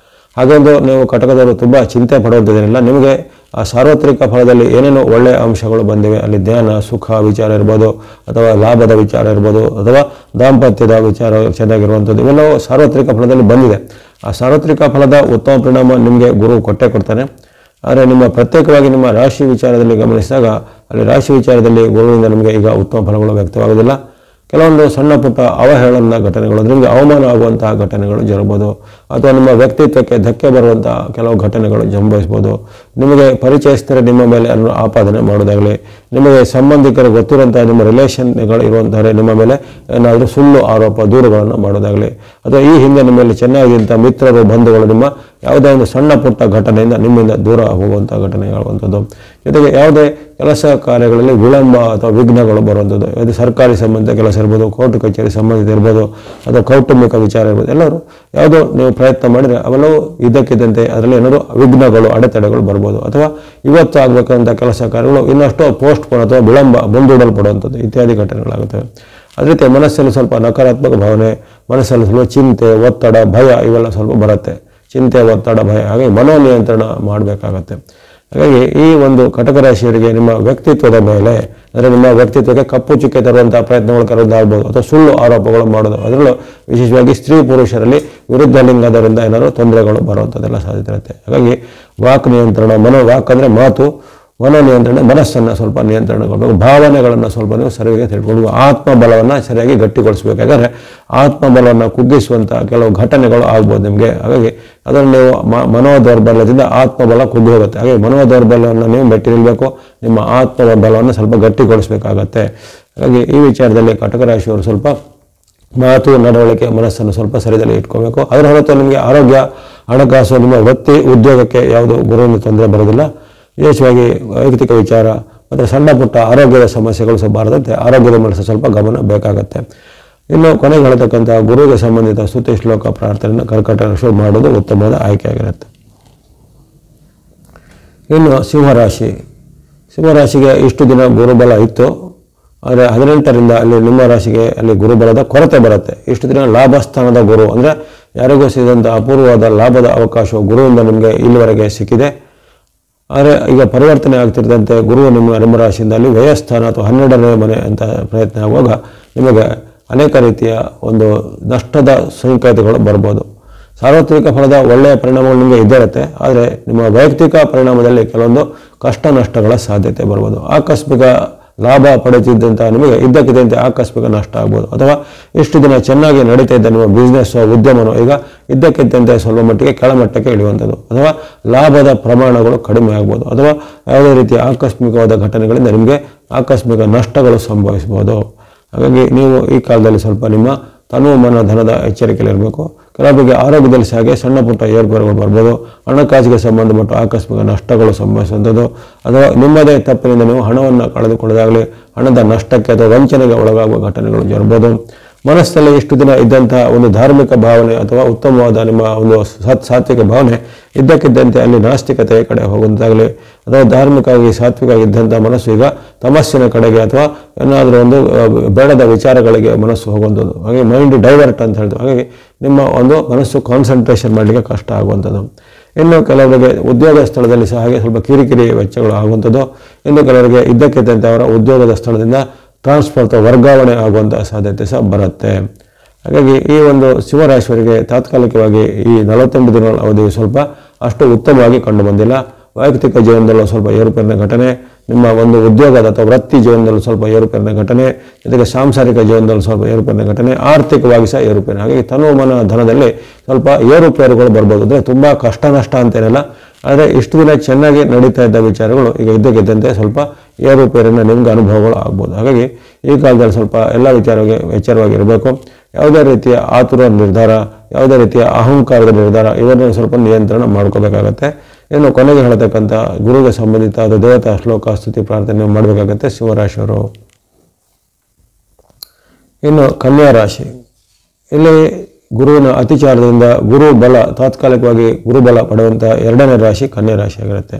ಹಾಗೆಂದು ನೀವು ಕಟಕದವರು ತುಂಬ ಚಿಂತೆ ಪಡುವಂಥದ್ದೇನಿಲ್ಲ. ನಿಮಗೆ ಆ ಸಾರ್ವತ್ರಿಕ ಫಲದಲ್ಲಿ ಏನೇನೋ ಒಳ್ಳೆಯ ಅಂಶಗಳು ಬಂದಿವೆ. ಅಲ್ಲಿ ಜ್ಞಾನ, ಸುಖ ವಿಚಾರ ಇರ್ಬೋದು, ಅಥವಾ ಲಾಭದ ವಿಚಾರ ಇರ್ಬೋದು, ಅಥವಾ ದಾಂಪತ್ಯದ ವಿಚಾರ ಚೆನ್ನಾಗಿರುವಂಥದ್ದು, ಇವೆಲ್ಲವೂ ಸಾರ್ವತ್ರಿಕ ಫಲದಲ್ಲಿ ಬಂದಿದೆ. ಆ ಸಾರ್ವತ್ರಿಕ ಫಲದ ಉತ್ತಮ ಪರಿಣಾಮ ನಿಮಗೆ ಗುರು ಕೊಟ್ಟೇ ಕೊಡ್ತಾನೆ. ಆದರೆ ನಿಮ್ಮ ಪ್ರತ್ಯೇಕವಾಗಿ ನಿಮ್ಮ ರಾಶಿ ವಿಚಾರದಲ್ಲಿ ಗಮನಿಸಿದಾಗ ಅಲ್ಲಿ ರಾಶಿ ವಿಚಾರದಲ್ಲಿ ಗುರುವಿನಿಂದ ನಿಮಗೆ ಈಗ ಉತ್ತಮ ಫಲಗಳು ವ್ಯಕ್ತವಾಗುವುದಿಲ್ಲ. ಕೆಲವೊಂದು ಸಣ್ಣ ಪುಟ್ಟ ಅವಹೇಳನ ಘಟನೆಗಳು, ನಿಮಗೆ ಅವಮಾನ ಆಗುವಂತಹ ಘಟನೆಗಳು ಜರುಗಬಹುದು, ಅಥವಾ ನಿಮ್ಮ ವ್ಯಕ್ತಿತ್ವಕ್ಕೆ ಧಕ್ಕೆ ಬರುವಂತಹ ಕೆಲವು ಘಟನೆಗಳು ಸಂಭವಿಸ್ಬೋದು. ನಿಮಗೆ ಪರಿಚಯಿಸಿದರೆ ನಿಮ್ಮ ಮೇಲೆ ಆಪಾದನೆ ಮಾಡೋದಾಗಲಿ, ನಿಮಗೆ ಸಂಬಂಧಿಕರು ಗೊತ್ತಿರುವಂತಹ ನಿಮ್ಮ ರಿಲೇಷನ್ಗಳು ಇರುವಂತಹ ನಿಮ್ಮ ಮೇಲೆ ಏನಾದರೂ ಸುಳ್ಳು ಆರೋಪ ದೂರುಗಳನ್ನು ಮಾಡೋದಾಗಲಿ, ಅಥವಾ ಈ ಹಿಂದೆ ನಿಮ್ಮಲ್ಲಿ ಚೆನ್ನಾಗಿದ್ದಂಥ ಮಿತ್ರರು ಬಂಧುಗಳು ನಿಮ್ಮ ಯಾವುದೇ ಒಂದು ಸಣ್ಣ ಪುಟ್ಟ ಘಟನೆಯಿಂದ ನಿಮ್ಮಿಂದ ದೂರ ಹೋಗುವಂಥ ಘಟನೆಗಳಾಗುವಂಥದ್ದು. ಜೊತೆಗೆ ಯಾವುದೇ ಕೆಲಸ ಕಾರ್ಯಗಳಲ್ಲಿ ವಿಳಂಬ ಅಥವಾ ವಿಘ್ನಗಳು ಬರುವಂಥದ್ದು, ಇದು ಸರ್ಕಾರಿ ಸಂಬಂಧ ಕೆಲಸ ಇರ್ಬೋದು, ಕೋರ್ಟ್ ಕಚೇರಿ ಸಂಬಂಧಿತ ಇರ್ಬೋದು, ಅಥವಾ ಕೌಟುಂಬಿಕ ವಿಚಾರ ಇರ್ಬೋದು, ಎಲ್ಲರೂ ಯಾವುದೋ ನೀವು ಪ್ರಯತ್ನ ಮಾಡಿದರೆ ಅವೆಲ್ಲವೂ ಇದ್ದಕ್ಕಿದ್ದಂತೆ ಅದರಲ್ಲಿ ಏನಾದರೂ ವಿಘ್ನಗಳು, ಅಡೆತಡೆಗಳು ಬರ್ಬೋದು. ಅಥವಾ ಇವತ್ತು ಆಗಬೇಕಂತ ಕೆಲಸ ಕಾರ್ಯಗಳು ಇನ್ನಷ್ಟು ಪೋಸ್ಟ್ಪೋನ್ ಅಥವಾ ವಿಳಂಬ, ಮುಂದೂಡಲ್ಪಡುವಂಥದ್ದು ಇತ್ಯಾದಿ ಘಟನೆಗಳಾಗುತ್ತವೆ. ಅದೇ ರೀತಿ ಮನಸ್ಸಲ್ಲಿ ಸ್ವಲ್ಪ ನಕಾರಾತ್ಮಕ ಭಾವನೆ, ಮನಸ್ಸಲ್ಲಿ ಸ್ವಲ್ಪ ಚಿಂತೆ, ಒತ್ತಡ, ಭಯ ಇವೆಲ್ಲ ಸ್ವಲ್ಪ ಬರುತ್ತೆ. ಚಿಂತೆ, ಒತ್ತಡ, ಭಯ, ಹಾಗೆ ಮನೋನಿಯಂತ್ರಣ ಮಾಡಬೇಕಾಗತ್ತೆ. ಹಾಗಾಗಿ ಈ ಒಂದು ಕಟಕ ರಾಶಿಯವರಿಗೆ ನಿಮ್ಮ ವ್ಯಕ್ತಿತ್ವದ ಮೇಲೆ, ಅಂದರೆ ನಿಮ್ಮ ವ್ಯಕ್ತಿತ್ವಕ್ಕೆ ಕಪ್ಪು ಚುಕ್ಕೆ ತರುವಂತಹ ಪ್ರಯತ್ನಗಳು ಕರೆದಾಗ್ಬೋದು, ಅಥವಾ ಸುಳ್ಳು ಆರೋಪಗಳು ಮಾಡೋದು, ಅದರಲ್ಲೂ ವಿಶೇಷವಾಗಿ ಸ್ತ್ರೀ ಪುರುಷರಲ್ಲಿ ವಿರುದ್ಧ ಲಿಂಗದವರಿಂದ ಏನಾದರೂ ತೊಂದರೆಗಳು ಬರುವಂಥದ್ದೆಲ್ಲ ಸಾಧ್ಯತೆ ಇರುತ್ತೆ. ಹಾಗಾಗಿ ವಾಕ್ ನಿಯಂತ್ರಣ, ವಾಕ್ ಅಂದರೆ ಮಾತು, ಮನೋನಿಯಂತ್ರಣ, ಮನಸ್ಸನ್ನು ಸ್ವಲ್ಪ ನಿಯಂತ್ರಣಗೊಳ್ಬೇಕು, ಭಾವನೆಗಳನ್ನು ಸ್ವಲ್ಪ ನೀವು ಸರಿಯಾಗಿ ತಿಳ್ಕೊಳ್ಬೇಕು, ಆತ್ಮಬಲವನ್ನು ಸರಿಯಾಗಿ ಗಟ್ಟಿಗೊಳಿಸಬೇಕು. ಯಾಕಂದರೆ ಆತ್ಮಬಲವನ್ನು ಕುಗ್ಗಿಸುವಂಥ ಕೆಲವು ಘಟನೆಗಳು ಆಗ್ಬೋದು ನಿಮಗೆ. ಹಾಗಾಗಿ ಅದನ್ನು ನೀವು ಮನೋದೌರ್ಬಲ್ಯದಿಂದ ಆತ್ಮಬಲ ಕುಗ್ಗಿ ಹೋಗುತ್ತೆ. ಹಾಗೆ ಮನೋದೌರ್ಬಲ್ಯವನ್ನು ನೀವು ಮೆಟ್ಟಿ ನಿಲ್ಲಬೇಕು, ನಿಮ್ಮ ಆತ್ಮಬಲವನ್ನು ಸ್ವಲ್ಪ ಗಟ್ಟಿಗೊಳಿಸಬೇಕಾಗತ್ತೆ. ಹಾಗಾಗಿ ಈ ವಿಚಾರದಲ್ಲಿ ಕಟಕ ರಾಶಿಯವರು ಸ್ವಲ್ಪ ಮಾತು, ನಡವಳಿಕೆ, ಮನಸ್ಸನ್ನು ಸ್ವಲ್ಪ ಸರಿದಲ್ಲಿ ಇಟ್ಕೋಬೇಕು. ಅದರ ಹೊರತು ನಿಮಗೆ ಆರೋಗ್ಯ, ಹಣಕಾಸು, ನಿಮ್ಮ ವೃತ್ತಿ, ಉದ್ಯೋಗಕ್ಕೆ ಯಾವುದು ಗುರುವಿನ ತೊಂದರೆ ಬರೋದಿಲ್ಲ. ವಿಶೇಷವಾಗಿ ವೈಯಕ್ತಿಕ ವಿಚಾರ ಮತ್ತು ಸಣ್ಣ ಪುಟ್ಟ ಆರೋಗ್ಯದ ಸಮಸ್ಯೆಗಳು ಸ್ವಲ್ಪ ಬಾರದಂತೆ ಆರೋಗ್ಯದ ಮೇಲೆ ಸ್ವಲ್ಪ ಗಮನ ಬೇಕಾಗತ್ತೆ. ಇನ್ನು ಕೊನೆಗೆ ಹೇಳತಕ್ಕಂಥ ಗುರುವಿಗೆ ಸಂಬಂಧಿತ ಸ್ತುತಿ ಶ್ಲೋಕ ಪ್ರಾರ್ಥನೆಯನ್ನು ಕರ್ಕಾಟಕ ರಾಶಿ ಮಾಡೋದು ಉತ್ತಮವಾದ ಆಯ್ಕೆಯಾಗಿರುತ್ತೆ. ಇನ್ನು ಸಿಂಹರಾಶಿ. ಸಿಂಹರಾಶಿಗೆ ಇಷ್ಟು ದಿನ ಗುರುಬಲ ಇತ್ತು, ಆದರೆ 18ರಿಂದ ಅಲ್ಲಿ ನಿಮ್ಮ ರಾಶಿಗೆ ಅಲ್ಲಿ ಗುರುಬಲದ ಕೊರತೆ ಬರುತ್ತೆ. ಇಷ್ಟು ದಿನ ಲಾಭಸ್ಥಾನದ ಗುರು, ಅಂದರೆ ಯಾರಿಗೂ ಸಿಗದಂಥ ಅಪೂರ್ವವಾದ ಲಾಭದ ಅವಕಾಶವು ಗುರುವಿಂದ ನಿಮಗೆ ಇಲ್ಲಿವರೆಗೆ ಸಿಕ್ಕಿದೆ. ಆದರೆ ಈಗ ಪರಿವರ್ತನೆ ಆಗ್ತಿದ್ದಂತೆ ಗುರು ನಿಮ್ಮ ರಾಶಿಯಿಂದ ಅಲ್ಲಿ ವ್ಯಯಸ್ಥಾನ ಅಥವಾ 12ನೇ ಮನೆ ಅಂತ ಪ್ರಯತ್ನ ಆಗುವಾಗ ನಿಮಗೆ ಅನೇಕ ರೀತಿಯ ಒಂದು ನಷ್ಟದ ಸಂಕೇತಗಳು ಬರ್ಬೋದು. ಸಾರ್ವತ್ರಿಕ ಫಲದ ಒಳ್ಳೆಯ ಪರಿಣಾಮಗಳು ನಿಮಗೆ ಇದ್ದಿರುತ್ತೆ, ಆದರೆ ನಿಮ್ಮ ವೈಯಕ್ತಿಕ ಪರಿಣಾಮದಲ್ಲಿ ಕೆಲವೊಂದು ಕಷ್ಟ ನಷ್ಟಗಳ ಸಾಧ್ಯತೆ ಬರ್ಬೋದು. ಆಕಸ್ಮಿಕ ಲಾಭ ಪಡೆಯುತ್ತಿದ್ದಂಥ ನಿಮಗೆ ಇದ್ದಕ್ಕಿದ್ದಂತೆ ಆಕಸ್ಮಿಕ ನಷ್ಟ ಆಗ್ಬೋದು. ಅಥವಾ ಇಷ್ಟು ದಿನ ಚೆನ್ನಾಗಿ ನಡೀತಾ ಇದ್ದ ನಿಮ್ಮ ಬಿಸ್ನೆಸ್ಸೋ ಉದ್ಯಮನೋ ಈಗ ಇದ್ದಕ್ಕಿದ್ದಂತೆ ಸ್ವಲ್ಪ ಮಟ್ಟಿಗೆ ಕೆಳಮಟ್ಟಕ್ಕೆ ಇಳಿಯುವಂಥದ್ದು, ಅಥವಾ ಲಾಭದ ಪ್ರಮಾಣಗಳು ಕಡಿಮೆ ಆಗ್ಬೋದು, ಅಥವಾ ಯಾವುದೇ ರೀತಿಯ ಆಕಸ್ಮಿಕವಾದ ಘಟನೆಗಳಿಂದ ನಿಮಗೆ ಆಕಸ್ಮಿಕ ನಷ್ಟಗಳು ಸಂಭವಿಸ್ಬೋದು. ಹಾಗಾಗಿ ನೀವು ಈ ಕಾಲದಲ್ಲಿ ಸ್ವಲ್ಪ ನಿಮ್ಮ ತನು ಮನ ಧನದ ಎಚ್ಚರಿಕೆಯಲ್ಲಿರಬೇಕು. ಕೆಲವೊಬ್ಬರಿಗೆ ಆರೋಗ್ಯದಲ್ಲಿ ಸಹ ಹಾಗೆ ಸಣ್ಣ ಪುಟ್ಟ ಏರ್ಪೇರುಗಳು ಬರ್ಬೋದು. ಹಣಕಾಸಿಗೆ ಸಂಬಂಧಪಟ್ಟ ಆಕಸ್ಮಿಕ ನಷ್ಟಗಳು ಸಂಭವಿಸುವಂಥದ್ದು, ಅಥವಾ ನಿಮ್ಮದೇ ತಪ್ಪಿನಿಂದ ನೀವು ಹಣವನ್ನು ಕಳೆದುಕೊಳ್ಳೋದಾಗಲಿ, ಹಣದ ನಷ್ಟಕ್ಕೆ ಅಥವಾ ವಂಚನೆಗೆ ಒಳಗಾಗುವ ಘಟನೆಗಳು ಜರುಗಬಹುದು. ಮನಸ್ಸಲ್ಲಿ ಇಷ್ಟು ದಿನ ಇದ್ದಂಥ ಒಂದು ಧಾರ್ಮಿಕ ಭಾವನೆ ಅಥವಾ ಉತ್ತಮವಾದ ನಿಮ್ಮ ಒಂದು ಸಾತ್ವಿಕ ಭಾವನೆ ಇದ್ದಕ್ಕಿದ್ದಂತೆ ಅಲ್ಲಿ ನಾಸ್ತಿಕತೆಯ ಕಡೆ ಹೋಗುವಂತಾಗಲಿ, ಅಥವಾ ಧಾರ್ಮಿಕವಾಗಿ ಸಾತ್ವಿಕವಾಗಿದ್ದಂಥ ಮನಸ್ಸು ಈಗ ತಮಸ್ಸಿನ ಕಡೆಗೆ ಅಥವಾ ಏನಾದರೂ ಒಂದು ಬೇಡದ ವಿಚಾರಗಳಿಗೆ ಮನಸ್ಸು ಹೋಗುವಂಥದ್ದು. ಹಾಗೆ ಮೈಂಡ್ ಡೈವರ್ಟ್ ಅಂತ ಹೇಳ್ತೀವಿ. ಹಾಗಾಗಿ ನಿಮ್ಮ ಒಂದು ಮನಸ್ಸು ಕಾನ್ಸಂಟ್ರೇಷನ್ ಮಾಡಲಿಕ್ಕೆ ಕಷ್ಟ ಆಗುವಂಥದ್ದು. ಇನ್ನು ಕೆಲವರಿಗೆ ಉದ್ಯೋಗ ಸ್ಥಳದಲ್ಲಿ ಸಹ ಹಾಗೆ ಸ್ವಲ್ಪ ಕಿರಿಕಿರಿ ವೆಚ್ಚಗಳು ಆಗುವಂಥದ್ದು. ಇನ್ನು ಕೆಲವರಿಗೆ ಇದ್ದಕ್ಕಿದ್ದಂತೆ ಅವರ ಉದ್ಯೋಗದ ಸ್ಥಳದಿಂದ ಟ್ರಾನ್ಸ್ಫರ್ ಅಥವಾ ವರ್ಗಾವಣೆ ಆಗುವಂಥ ಸಾಧ್ಯತೆ ಸಹ ಬರುತ್ತೆ. ಹಾಗಾಗಿ ಈ ಒಂದು ಸಿಂಹರಾಶಿಯವರಿಗೆ ತಾತ್ಕಾಲಿಕವಾಗಿ ಈ 48 ದಿನಗಳ ಅವಧಿ ಸ್ವಲ್ಪ ಅಷ್ಟು ಉತ್ತಮವಾಗಿ ಕಂಡು ಬಂದಿಲ್ಲ. ವೈಯಕ್ತಿಕ ಜೀವನದಲ್ಲೂ ಸ್ವಲ್ಪ ಏರುಪೇರಿನ ಘಟನೆ, ನಿಮ್ಮ ಒಂದು ಉದ್ಯೋಗದ ಅಥವಾ ವೃತ್ತಿ ಜೀವನದಲ್ಲೂ ಸ್ವಲ್ಪ ಏರುಪೇರಿನ ಘಟನೆ, ಜೊತೆಗೆ ಸಾಂಸಾರಿಕ ಜೀವನದಲ್ಲಿ ಸ್ವಲ್ಪ ಏರುಪೇರಿನ ಘಟನೆ, ಆರ್ಥಿಕವಾಗಿ ಸಹ ಏರುಪೇರು. ಹಾಗಾಗಿ ತನು ಮನ ಧನದಲ್ಲಿ ಸ್ವಲ್ಪ ಏರುಪೇರುಗಳು ಬರ್ಬೋದು. ಅಂದರೆ ತುಂಬ ಕಷ್ಟ ನಷ್ಟ ಅಂತೇನಿಲ್ಲ, ಆದರೆ ಇಷ್ಟು ದಿನ ಚೆನ್ನಾಗಿ ನಡೀತಾ ಇದ್ದ ವಿಚಾರಗಳು ಈಗ ಇದ್ದಕ್ಕಿದ್ದಂತೆ ಸ್ವಲ್ಪ ಏರುಪೇರಿನ ನಿಮ್ಗೆ ಅನುಭವಗಳು ಆಗ್ಬೋದು. ಹಾಗಾಗಿ ಈ ಕಾಲದಲ್ಲಿ ಸ್ವಲ್ಪ ಎಲ್ಲ ವಿಚಾರವಾಗಿ ಎಚ್ಚರವಾಗಿರಬೇಕು. ಯಾವುದೇ ರೀತಿಯ ಆತುರ ನಿರ್ಧಾರ, ಯಾವುದೇ ರೀತಿಯ ಅಹಂಕಾರದ ನಿರ್ಧಾರ ಇವರನ್ನು ಸ್ವಲ್ಪ ನಿಯಂತ್ರಣ ಮಾಡ್ಕೋಬೇಕಾಗತ್ತೆ. ಇನ್ನು ಕೊನೆಗೆ ಹೇಳ್ತಕ್ಕಂಥ ಗುರುಗೆ ಸಂಬಂಧಿತ ಅದು ದೇವತಾ ಶ್ಲೋಕ ಸ್ತುತಿ ಪ್ರಾರ್ಥನೆ ಮಾಡಬೇಕಾಗತ್ತೆ ಸಿಂಹರಾಶಿಯವರು. ಇನ್ನು ಕನ್ಯಾ ರಾಶಿ, ಇಲ್ಲಿ ಗುರುವಿನ ಅತಿಚಾರದಿಂದ ಗುರು ಬಲ ತಾತ್ಕಾಲಿಕವಾಗಿ ಗುರುಬಲ ಪಡೆಯುವಂಥ ಎರಡನೇ ರಾಶಿ ಕನ್ಯಾ ರಾಶಿ ಆಗಿರುತ್ತೆ.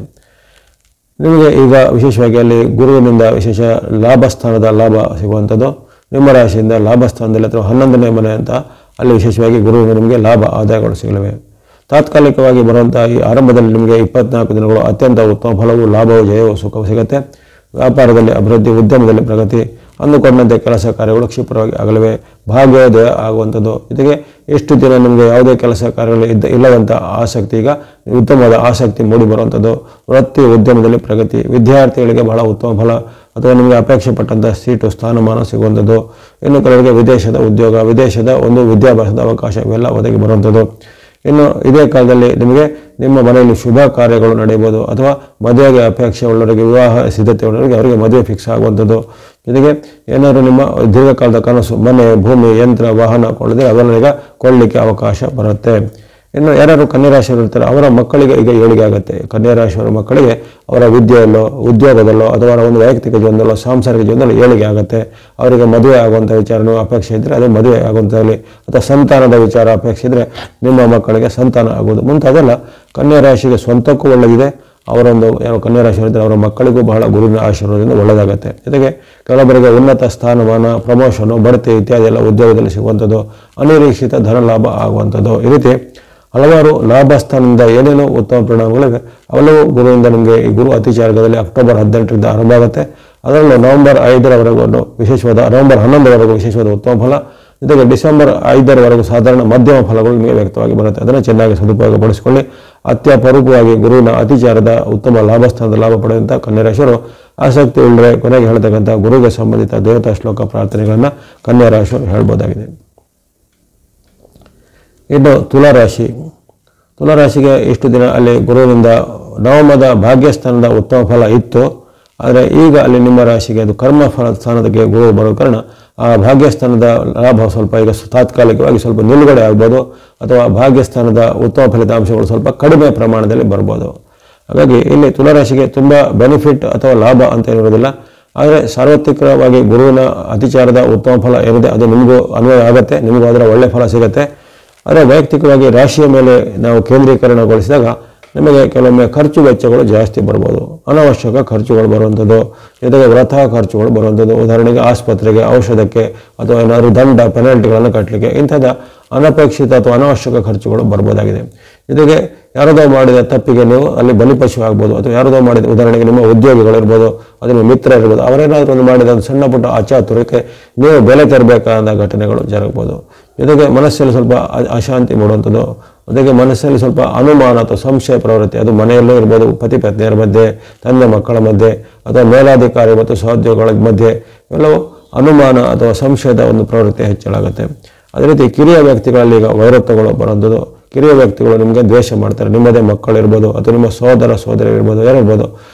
ನಿಮಗೆ ಈಗ ವಿಶೇಷವಾಗಿ ಅಲ್ಲಿ ಗುರುವಿನಿಂದ ವಿಶೇಷ ಲಾಭಸ್ಥಾನದ ಲಾಭ ಸಿಗುವಂಥದ್ದು, ನಿಮ್ಮ ರಾಶಿಯಿಂದ ಲಾಭಸ್ಥಾನದಲ್ಲಿ ಅಥವಾ 11ನೇ ಮನೆ ಅಂತ ಅಲ್ಲಿ ವಿಶೇಷವಾಗಿ ಗುರುವಿನ ನಿಮಗೆ ಲಾಭ ಆದಾಯಗಳು ಸಿಗಲಿವೆ. ತಾತ್ಕಾಲಿಕವಾಗಿ ಬರುವಂಥ ಈ ಆರಂಭದಲ್ಲಿ ನಿಮಗೆ 24 ದಿನಗಳು ಅತ್ಯಂತ ಉತ್ತಮ ಫಲವು, ಲಾಭವು, ಜಯವು, ಸುಖವು ಸಿಗುತ್ತೆ. ವ್ಯಾಪಾರದಲ್ಲಿ ಅಭಿವೃದ್ಧಿ, ಉದ್ಯಮದಲ್ಲಿ ಪ್ರಗತಿ, ಅಂದುಕೊಂಡಂತೆ ಕೆಲಸ ಕಾರ್ಯಗಳು ಕ್ಷಿಪ್ರವಾಗಿ ಆಗಲಿವೆ. ಭಾಗ್ಯೋದಯ ಆಗುವಂಥದ್ದು. ಜೊತೆಗೆ ಎಷ್ಟು ದಿನ ನಿಮಗೆ ಯಾವುದೇ ಕೆಲಸ ಕಾರ್ಯಗಳು ಇಲ್ಲದಂಥ ಆಸಕ್ತಿ ಈಗ ಉತ್ತಮವಾದ ಆಸಕ್ತಿ ಮೂಡಿ ಬರುವಂಥದ್ದು. ವೃತ್ತಿ ಉದ್ಯಮದಲ್ಲಿ ಪ್ರಗತಿ, ವಿದ್ಯಾರ್ಥಿಗಳಿಗೆ ಬಹಳ ಉತ್ತಮ ಫಲ ಅಥವಾ ನಿಮಗೆ ಅಪೇಕ್ಷೆ ಪಟ್ಟಂಥ ಸೀಟು ಸ್ಥಾನಮಾನ ಸಿಗುವಂಥದ್ದು. ಇನ್ನು ಕೆಲವರಿಗೆ ವಿದೇಶದ ಉದ್ಯೋಗ, ವಿದೇಶದ ಒಂದು ವಿದ್ಯಾಭ್ಯಾಸದ ಅವಕಾಶ ಇವೆಲ್ಲ ಒದಗಿ ಬರುವಂಥದ್ದು. ಇನ್ನು ಇದೇ ಕಾಲದಲ್ಲಿ ನಿಮಗೆ ನಿಮ್ಮ ಮನೆಯಲ್ಲಿ ಶುಭ ಕಾರ್ಯಗಳು ನಡೆಯಬಹುದು ಅಥವಾ ಮದುವೆಗೆ ಅಪೇಕ್ಷೆ ಉಳ್ಳವರಿಗೆ, ವಿವಾಹ ಸಿದ್ಧತೆ ಉಳ್ಳವರಿಗೆ ಅವರಿಗೆ ಮದುವೆ ಫಿಕ್ಸ್ ಆಗುವಂಥದ್ದು. ಜೊತೆಗೆ ಏನಾದರೂ ನಿಮ್ಮ ದೀರ್ಘಕಾಲದ ಕನಸು, ಮನೆ, ಭೂಮಿ, ಯಂತ್ರ, ವಾಹನ ಕೊಳ್ಳದೆ ಅವೆಲ್ಲ ಈಗ ಕೊಳ್ಳಲಿಕ್ಕೆ ಅವಕಾಶ ಬರುತ್ತೆ. ಇನ್ನು ಯಾರು ಕನ್ಯಾ ರಾಶಿಯವರು ಇರ್ತಾರೆ ಅವರ ಮಕ್ಕಳಿಗೆ ಈಗ ಏಳಿಗೆ ಆಗುತ್ತೆ. ಕನ್ಯಾ ರಾಶಿಯವರ ಮಕ್ಕಳಿಗೆ ಅವರ ವಿದ್ಯೆಯಲ್ಲೋ, ಉದ್ಯೋಗದಲ್ಲೋ ಅಥವಾ ಅವರ ಒಂದು ವೈಯಕ್ತಿಕ ಜೀವನದಲ್ಲೋ, ಸಾಂಸಾರಿಕ ಜೀವನದಲ್ಲಿ ಏಳಿಗೆ ಆಗುತ್ತೆ. ಅವರಿಗೆ ಮದುವೆ ಆಗುವಂಥ ವಿಚಾರನೂ ಅಪೇಕ್ಷೆ ಇದ್ದರೆ ಅದು ಮದುವೆ ಆಗುವಂಥಲ್ಲಿ, ಅಥವಾ ಸಂತಾನದ ವಿಚಾರ ಅಪೇಕ್ಷೆ ಇದ್ದರೆ ನಿಮ್ಮ ಮಕ್ಕಳಿಗೆ ಸಂತಾನ ಆಗುವುದು ಮುಂತಾದೆಲ್ಲ ಕನ್ಯಾ ರಾಶಿಗೆ ಸ್ವಂತಕ್ಕೂ ಒಳ್ಳೆಯದಿದೆ. ಅವರೊಂದು ಯಾವ ಕನ್ಯಾ ರಾಶಿಯವರಿದ್ದರೆ ಅವರ ಮಕ್ಕಳಿಗೂ ಬಹಳ ಗುರುವಿನ ಆಶೀರ್ವಾದದಿಂದ ಒಳ್ಳೆಯದಾಗುತ್ತೆ. ಜೊತೆಗೆ ಕೆಲವರಿಗೆ ಉನ್ನತ ಸ್ಥಾನಮಾನ, ಪ್ರಮೋಷನು, ಬಡ್ತಿ ಇತ್ಯಾದಿ ಎಲ್ಲ ಉದ್ಯೋಗದಲ್ಲಿ ಸಿಗುವಂಥದ್ದು, ಅನಿರೀಕ್ಷಿತ ಧನ ಲಾಭ ಆಗುವಂಥದ್ದು. ಈ ರೀತಿ ಹಲವಾರು ಲಾಭಸ್ಥಾನದಿಂದ ಏನೇನು ಉತ್ತಮ ಪರಿಣಾಮಗಳಿವೆ ಅವೆಲ್ಲವೂ ಗುರುವಿಂದ ನಿಮಗೆ ಈ ಗುರು ಅತಿಚಾರದಲ್ಲಿ ಅಕ್ಟೋಬರ್ 18ರಿಂದ ಆರಂಭ ಆಗುತ್ತೆ. ಅದರಲ್ಲೂ ನವೆಂಬರ್ 5ರವರೆಗೂ ವಿಶೇಷವಾದ, ನವೆಂಬರ್ 11ರವರೆಗೂ ವಿಶೇಷವಾದ ಉತ್ತಮ ಫಲ, ಜೊತೆಗೆ ಡಿಸೆಂಬರ್ 5ರವರೆಗೂ ಸಾಧಾರಣ ಮಧ್ಯಮ ಫಲಗಳು ನಿಮಗೆ ವ್ಯಕ್ತವಾಗಿ ಬರುತ್ತೆ. ಅದನ್ನು ಚೆನ್ನಾಗಿ ಸದುಪಯೋಗಪಡಿಸಿಕೊಳ್ಳಿ. ಅತ್ಯಪರೂಪವಾಗಿ ಗುರುವಿನ ಅತಿಚಾರದ ಉತ್ತಮ ಲಾಭಸ್ಥಾನದ ಲಾಭ ಪಡೆದಂಥ ಕನ್ಯಾ ರಾಶಿಯವರು ಆಸಕ್ತಿ ಉಳ್ಳರೆ ಕೊನೆಗೆ ಹೇಳ್ತಕ್ಕಂಥ ಗುರುಗೆ ಸಂಬಂಧಿತ ದೇವತಾ ಶ್ಲೋಕ ಪ್ರಾರ್ಥನೆಗಳನ್ನು ಕನ್ಯಾ ರಾಶಿಯವರು ಹೇಳ್ಬೋದಾಗಿದೆ. ಇನ್ನು ತುಲಾರಾಶಿ, ತುಲಾರಾಶಿಗೆ ಇಷ್ಟು ದಿನ ಅಲ್ಲಿ ಗುರುವಿನಿಂದ ನವಮದ ಭಾಗ್ಯಸ್ಥಾನದ ಉತ್ತಮ ಫಲ ಇತ್ತು. ಆದರೆ ಈಗ ಅಲ್ಲಿ ನಿಮ್ಮ ರಾಶಿಗೆ ಅದು ಕರ್ಮ ಫಲ ಸ್ಥಾನಕ್ಕೆ ಗುರು ಬರೋ ಕಾರಣ ಆ ಭಾಗ್ಯಸ್ಥಾನದ ಲಾಭ ಸ್ವಲ್ಪ ಈಗ ತಾತ್ಕಾಲಿಕವಾಗಿ ಸ್ವಲ್ಪ ನಿಲುಗಡೆ ಆಗ್ಬೋದು, ಅಥವಾ ಭಾಗ್ಯಸ್ಥಾನದ ಉತ್ತಮ ಫಲಿತಾಂಶಗಳು ಸ್ವಲ್ಪ ಕಡಿಮೆ ಪ್ರಮಾಣದಲ್ಲಿ ಬರ್ಬೋದು. ಹಾಗಾಗಿ ಇಲ್ಲಿ ತುಲಾರಾಶಿಗೆ ತುಂಬ ಬೆನಿಫಿಟ್ ಅಥವಾ ಲಾಭ ಅಂತ ಇರೋದಿಲ್ಲ. ಆದರೆ ಸಾರ್ವತ್ರಿಕವಾಗಿ ಗುರುವಿನ ಅತಿಚಾರದ ಉತ್ತಮ ಫಲ ಏನಿದೆ ಅದು ನಿಮಗೂ ಅನ್ವಯ ಆಗುತ್ತೆ, ನಿಮಗೂ ಅದರ ಒಳ್ಳೆಯ ಫಲ ಸಿಗುತ್ತೆ. ಆದರೆ ವೈಯಕ್ತಿಕವಾಗಿ ರಾಶಿಯ ಮೇಲೆ ನಾವು ಕೇಂದ್ರೀಕರಣಗೊಳಿಸಿದಾಗ ನಿಮಗೆ ಕೆಲವೊಮ್ಮೆ ಖರ್ಚು ವೆಚ್ಚಗಳು ಜಾಸ್ತಿ ಬರ್ಬೋದು, ಅನಾವಶ್ಯಕ ಖರ್ಚುಗಳು ಬರುವಂಥದ್ದು, ಜೊತೆಗೆ ವ್ರತ ಖರ್ಚುಗಳು ಬರುವಂಥದ್ದು. ಉದಾಹರಣೆಗೆ ಆಸ್ಪತ್ರೆಗೆ, ಔಷಧಕ್ಕೆ ಅಥವಾ ಏನಾದರೂ ದಂಡ ಪೆನಾಲ್ಟಿಗಳನ್ನು ಕಟ್ಟಲಿಕ್ಕೆ ಇಂಥದ್ದು ಅನಪೇಕ್ಷಿತ ಅಥವಾ ಅನಾವಶ್ಯಕ ಖರ್ಚುಗಳು ಬರ್ಬೋದಾಗಿದೆ. ಜೊತೆಗೆ ಯಾರದೋ ಮಾಡಿದ ತಪ್ಪಿಗೆ ನೀವು ಅಲ್ಲಿ ಬಲಿಪಶು ಆಗ್ಬೋದು, ಅಥವಾ ಯಾರದೋ ಮಾಡಿದ, ಉದಾಹರಣೆಗೆ ನಿಮ್ಮ ಉದ್ಯೋಗಿಗಳಿರ್ಬೋದು, ಅದು ನಿಮ್ಮ ಮಿತ್ರ ಇರ್ಬೋದು, ಅವರೇನಾದರೂ ಒಂದು ಮಾಡಿದ ಒಂದು ಸಣ್ಣ ಪುಟ್ಟ ಅಚಾತುರ್ಯಕ್ಕೆ ನೀವು ಬೆಲೆ ತೆರಬೇಕಾದ ಘಟನೆಗಳು ಜರುಗಬಹುದು. ಜೊತೆಗೆ ಮನಸ್ಸಲ್ಲಿ ಸ್ವಲ್ಪ ಅಶಾಂತಿ ಮೂಡುವಂಥದ್ದು, ಜೊತೆಗೆ ಮನಸ್ಸಲ್ಲಿ ಸ್ವಲ್ಪ ಅನುಮಾನ ಅಥವಾ ಸಂಶಯ ಪ್ರವೃತ್ತಿ, ಅದು ಮನೆಯಲ್ಲೂ ಇರ್ಬೋದು, ಪತಿ ಪತ್ನಿಯರ ಮಧ್ಯೆ, ತಂದೆ ಮಕ್ಕಳ ಮಧ್ಯೆ, ಅಥವಾ ಮೇಲಾಧಿಕಾರಿ ಮತ್ತು ಸಹೋದ್ಯೋಗಿಗಳ ಮಧ್ಯೆ ಇವೆಲ್ಲವೂ ಅನುಮಾನ ಅಥವಾ ಸಂಶಯದ ಒಂದು ಪ್ರವೃತ್ತಿ ಹೆಚ್ಚಳಾಗುತ್ತೆ. ಅದೇ ರೀತಿ ಕಿರಿಯ ವ್ಯಕ್ತಿಗಳಲ್ಲಿ ಈಗ ವೈರತ್ವಗಳು ಬರುವಂಥದ್ದು, ಕಿರಿಯ ವ್ಯಕ್ತಿಗಳು ನಿಮಗೆ ದ್ವೇಷ ಮಾಡ್ತಾರೆ, ನಿಮ್ಮದೇ ಮಕ್ಕಳಿರ್ಬೋದು ಅಥವಾ ನಿಮ್ಮ ಸಹೋದರ ಸಹೋದರಿ ಇರ್ಬೋದು, ಯಾರಿರ್ಬೋದು,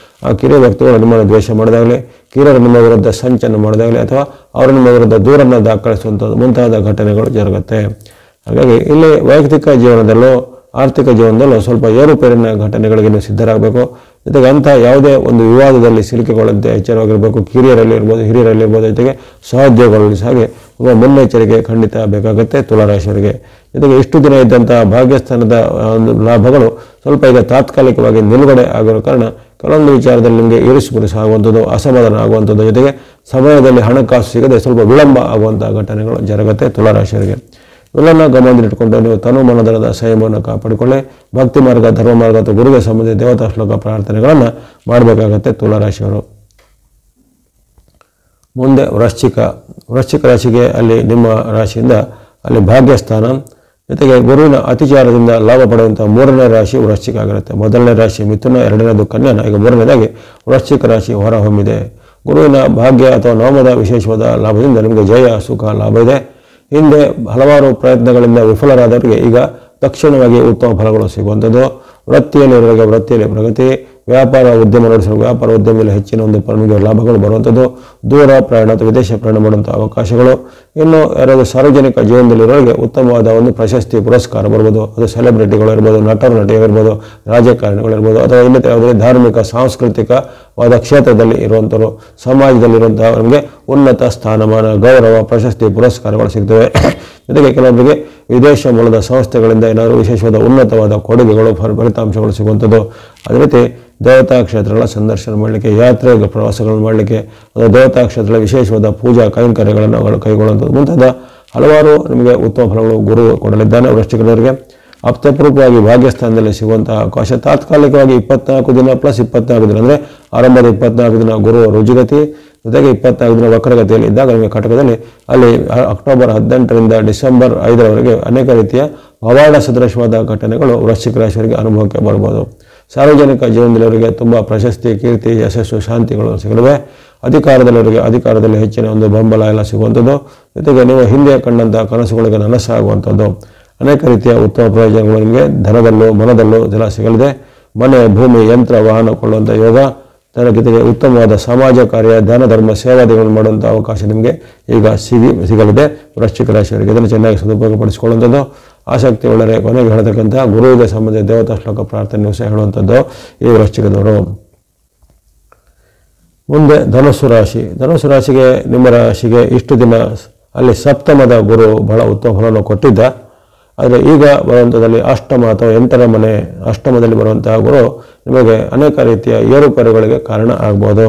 ಆ ಕಿರಿಯ ವ್ಯಕ್ತಿಗಳು ನಿಮ್ಮನ್ನು ದ್ವೇಷ ಮಾಡಿದಾಗಲೇ, ಕಿರಿಯರು ನಿಮ್ಮ ವಿರುದ್ಧ ಸಂಚನ್ನು ಮಾಡಿದಾಗಲೇ, ಅಥವಾ ಅವರು ನಿಮ್ಮ ವಿರುದ್ಧ ದೂರನ್ನು ದಾಖಲಿಸುವಂಥದ್ದು ಮುಂತಾದ ಘಟನೆಗಳು ಜರುಗುತ್ತೆ. ಹಾಗಾಗಿ ಇಲ್ಲಿ ವೈಯಕ್ತಿಕ ಜೀವನದಲ್ಲೂ ಆರ್ಥಿಕ ಜೀವನದಲ್ಲೂ ಸ್ವಲ್ಪ ಏರುಪೇರಿನ ಘಟನೆಗಳಿಗೆ ನೀವು ಸಿದ್ಧರಾಗಬೇಕು. ಜೊತೆಗೆ ಅಂಥ ಯಾವುದೇ ಒಂದು ವಿವಾದದಲ್ಲಿ ಸಿಲುಕಿಕೊಳ್ಳಂತೆ ಎಚ್ಚರವಾಗಿರಬೇಕು. ಕಿರಿಯರಲ್ಲಿ ಇರ್ಬೋದು, ಹಿರಿಯರಲ್ಲಿ ಇರ್ಬೋದು, ಜೊತೆಗೆ ಸಹೋದ್ಯೋಗಿಗಳಲ್ಲಿ ಹಾಗೆ ಮುನ್ನೆಚ್ಚರಿಕೆ ಖಂಡಿತ ಬೇಕಾಗುತ್ತೆ ತುಲಾರಾಶಿಯವರಿಗೆ. ಜೊತೆಗೆ ಇಷ್ಟು ದಿನ ಇದ್ದಂಥ ಭಾಗ್ಯಸ್ಥಾನದ ಒಂದು ಲಾಭಗಳು ಸ್ವಲ್ಪ ಈಗ ತಾತ್ಕಾಲಿಕವಾಗಿ ನಿಲುಗಡೆ ಆಗಿರೋ ಕಾರಣ ಕೆಲವೊಂದು ವಿಚಾರದಲ್ಲಿ ನಿಮಗೆ ಇರಿಸುಮುರಿಸು ಆಗುವಂಥದ್ದು, ಅಸಮಾಧಾನ ಆಗುವಂಥದ್ದು, ಜೊತೆಗೆ ಸಮಯದಲ್ಲಿ ಹಣಕಾಸು ಸಿಗದೆ ಸ್ವಲ್ಪ ವಿಳಂಬ ಆಗುವಂಥ ಘಟನೆಗಳು ಜರುಗುತ್ತೆ ತುಲಾರಾಶಿಯವರಿಗೆ. ಇವೆಲ್ಲನ ಗಮನದಲ್ಲಿಟ್ಟುಕೊಂಡು ನೀವು ತನು ಮನಧನದ ಸಂಯಮವನ್ನು ಕಾಪಾಡಿಕೊಳ್ಳಿ. ಭಕ್ತಿ ಮಾರ್ಗ, ಧರ್ಮ ಮಾರ್ಗ ಅಥವಾ ಗುರುಗೆ ಸಂಬಂಧಿತ ದೇವತಾ ಶ್ಲೋಕ ಪ್ರಾರ್ಥನೆಗಳನ್ನು ಮಾಡಬೇಕಾಗತ್ತೆ ತುಲಾರಾಶಿಯವರು. ಮುಂದೆ ವೃಶ್ಚಿಕ ರಾಶಿಗೆ ಅಲ್ಲಿ ನಿಮ್ಮ ರಾಶಿಯಿಂದ ಅಲ್ಲಿ ಭಾಗ್ಯಸ್ಥಾನ, ಜೊತೆಗೆ ಗುರುವಿನ ಅತಿಚಾರದಿಂದ ಲಾಭ ಪಡೆಯುವಂಥ ಮೂರನೇ ರಾಶಿ ವೃಶ್ಚಿಕ ಆಗಿರುತ್ತೆ. ಮೊದಲನೇ ರಾಶಿ ಮಿಥುನ, ಎರಡನೇದು ಕನ್ಯಾ, ಈಗ ಮೂರನೇದಾಗಿ ವೃಶ್ಚಿಕ ರಾಶಿ ಹೊರಹೊಮ್ಮಿದೆ. ಗುರುವಿನ ಭಾಗ್ಯ ಅಥವಾ ನವಮದ ವಿಶೇಷವಾದ ಲಾಭದಿಂದ ನಿಮಗೆ ಜಯ, ಸುಖ, ಲಾಭ ಇದೆ. ಹಿಂದೆ ಹಲವಾರು ಪ್ರಯತ್ನಗಳಿಂದ ವಿಫಲರಾದವರಿಗೆ ಈಗ ತಕ್ಷಣವಾಗಿ ಉತ್ತಮ ಫಲಗಳು ಸಿಗುವಂಥದ್ದು. ವೃತ್ತಿಯಲ್ಲಿರುವವರಿಗೆ ವೃತ್ತಿಯಲ್ಲಿ ಪ್ರಗತಿ, ವ್ಯಾಪಾರ ಉದ್ಯಮ ನಡೆಸಲು ವ್ಯಾಪಾರ ಉದ್ಯಮದಲ್ಲಿ ಹೆಚ್ಚಿನ ಒಂದು ನಿಮಗೆ ಲಾಭಗಳು ಬರುವಂಥದ್ದು. ದೂರ ಪ್ರಯಾಣ ಅಥವಾ ವಿದೇಶ ಪ್ರಯಾಣ ಮಾಡುವಂಥ ಅವಕಾಶಗಳು. ಇನ್ನು ಯಾರಾದರೂ ಸಾರ್ವಜನಿಕ ಜೀವನದಲ್ಲಿರೋರಿಗೆ ಉತ್ತಮವಾದ ಒಂದು ಪ್ರಶಸ್ತಿ ಪುರಸ್ಕಾರ ಬರ್ಬೋದು. ಅದು ಸೆಲೆಬ್ರಿಟಿಗಳು ಇರ್ಬೋದು, ನಟರು ನಟಿಯರಿರ್ಬೋದು, ರಾಜಕಾರಣಿಗಳಿರ್ಬೋದು, ಅಥವಾ ಇನ್ನಿತರ ಯಾವುದೇ ಧಾರ್ಮಿಕ ಸಾಂಸ್ಕೃತಿಕವಾದ ಕ್ಷೇತ್ರದಲ್ಲಿ ಇರುವಂಥವರು, ಸಮಾಜದಲ್ಲಿರುವಂತಹ ನಮಗೆ ಉನ್ನತ ಸ್ಥಾನಮಾನ, ಗೌರವ, ಪ್ರಶಸ್ತಿ ಪುರಸ್ಕಾರಗಳು ಸಿಗ್ತವೆ. ಜೊತೆಗೆ ಕೆಲವೊಬ್ಬರಿಗೆ ವಿದೇಶ ಮೂಲದ ಸಂಸ್ಥೆಗಳಿಂದ ಏನಾದರೂ ವಿಶೇಷವಾದ ಉನ್ನತವಾದ ಕೊಡುಗೆಗಳು, ಫಲಿತಾಂಶಗಳು ಸಿಗುವಂಥದ್ದು. ಅದೇ ರೀತಿ ದೇವತಾ ಕ್ಷೇತ್ರಗಳ ಸಂದರ್ಶನ ಮಾಡಲಿಕ್ಕೆ, ಯಾತ್ರೆ ಪ್ರವಾಸಗಳನ್ನು ಮಾಡಲಿಕ್ಕೆ, ಅಥವಾ ದೇವತಾ ಕ್ಷೇತ್ರಗಳ ವಿಶೇಷವಾದ ಪೂಜಾ ಕೈಂಕರ್ಯಗಳನ್ನು ಕೈಗೊಳ್ಳುವಂಥದ್ದು ಮುಂತಾದ ಹಲವಾರು ನಿಮಗೆ ಉತ್ತಮ ಫಲಗಳು ಗುರು ಕೊಡಲಿದ್ದಾನೆ. ವೃಶ್ಚಿಕದವರಿಗೆ ಅರ್ಥಪೂರ್ವಕವಾಗಿ ಭಾಗ್ಯಸ್ಥಾನದಲ್ಲಿ ಸಿಗುವಂತಹ ಅವಕಾಶ. ತಾತ್ಕಾಲಿಕವಾಗಿ 24 ದಿನ ಪ್ಲಸ್ 24 ದಿನ ಅಂದರೆ ಆರಂಭದ 24 ದಿನ ಗುರು ರುಜುಗತಿ, ಜೊತೆಗೆ 24 ದಿನ ವಕ್ರಗತಿಯಲ್ಲಿ ಇದ್ದಾಗ ನಿಮಗೆ ಕಟಕದಲ್ಲಿ ಅಲ್ಲಿ ಅಕ್ಟೋಬರ್ 18ರಿಂದ ಡಿಸೆಂಬರ್ 5ರವರೆಗೆ ಅನೇಕ ರೀತಿಯ ಪವಾಡ ಸದೃಶವಾದ ಘಟನೆಗಳು ವೃಶ್ಚಿಕ ರಾಶಿಯವರಿಗೆ ಅನುಭವಕ್ಕೆ ಬರ್ಬೋದು. ಸಾರ್ವಜನಿಕ ಜೀವನದಲ್ಲಿವರಿಗೆ ತುಂಬ ಪ್ರಶಸ್ತಿ, ಕೀರ್ತಿ, ಯಶಸ್ಸು, ಶಾಂತಿಗಳು ಸಿಗಲಿವೆ. ಅಧಿಕಾರದಲ್ಲಿವರಿಗೆ ಅಧಿಕಾರದಲ್ಲಿ ಹೆಚ್ಚಿನ ಒಂದು ಬೆಂಬಲ ಎಲ್ಲ ಸಿಗುವಂಥದ್ದು. ಜೊತೆಗೆ ನೀವು ಹಿಂದೆ ಕಂಡಂತಹ ಕನಸುಗಳಿಗೆ ನನಸಾಗುವಂಥದ್ದು. ಅನೇಕ ರೀತಿಯ ಉತ್ತಮ ಪ್ರಯೋಜನಗಳು ನಿಮಗೆ ಧನದಲ್ಲೂ ಮನದಲ್ಲೂ ಎಲ್ಲ ಸಿಗಲಿದೆ. ಮನೆ, ಭೂಮಿ, ಯಂತ್ರ, ವಾಹನ ಕೊಳ್ಳುವಂಥ ಯೋಗ, ಅದರ ಜೊತೆಗೆ ಉತ್ತಮವಾದ ಸಮಾಜ ಕಾರ್ಯ, ದಾನ ಧರ್ಮ ಸೇವಾದಿಗಳನ್ನು ಮಾಡುವಂಥ ಅವಕಾಶ ನಿಮಗೆ ಈಗ ಸಿಗಲಿದೆ. ವೃಶ್ಚಿಕ ರಾಶಿಯವರಿಗೆ ಇದನ್ನು ಚೆನ್ನಾಗಿ ಸದುಪಯೋಗಪಡಿಸಿಕೊಳ್ಳುವಂಥದ್ದು. ಆಸಕ್ತಿ ಒಳ್ಳೆಯ ಕೊನೆಗೆ ಹೇಳತಕ್ಕಂಥ ಗುರುವಿಗೆ ಸಂಬಂಧಿಸಿದ ದೇವತಾ ಶ್ಲೋಕ ಪ್ರಾರ್ಥನೆ ಸಹ ಹೇಳುವಂಥದ್ದು ಈ ವೃಶ್ಚಿಕದವರು. ಮುಂದೆ ಧನುಸ್ಸು ರಾಶಿ. ಧನುಸ್ಸು ರಾಶಿಗೆ, ನಿಮ್ಮ ರಾಶಿಗೆ ಇಷ್ಟು ದಿನ ಅಲ್ಲಿ ಸಪ್ತಮದ ಗುರು ಬಹಳ ಉತ್ತಮ ಫಲವನ್ನು ಕೊಟ್ಟಿದ್ದ. ಆದರೆ ಈಗ ಬರುವಂಥದ್ದಲ್ಲಿ ಅಷ್ಟಮ ಅಥವಾ 8ರ ಮನೆ ಅಷ್ಟಮದಲ್ಲಿ ಬರುವಂತಹ ಗುರು ನಿಮಗೆ ಅನೇಕ ರೀತಿಯ ಏರುಪೇರುಗಳಿಗೆ ಕಾರಣ ಆಗ್ಬೋದು.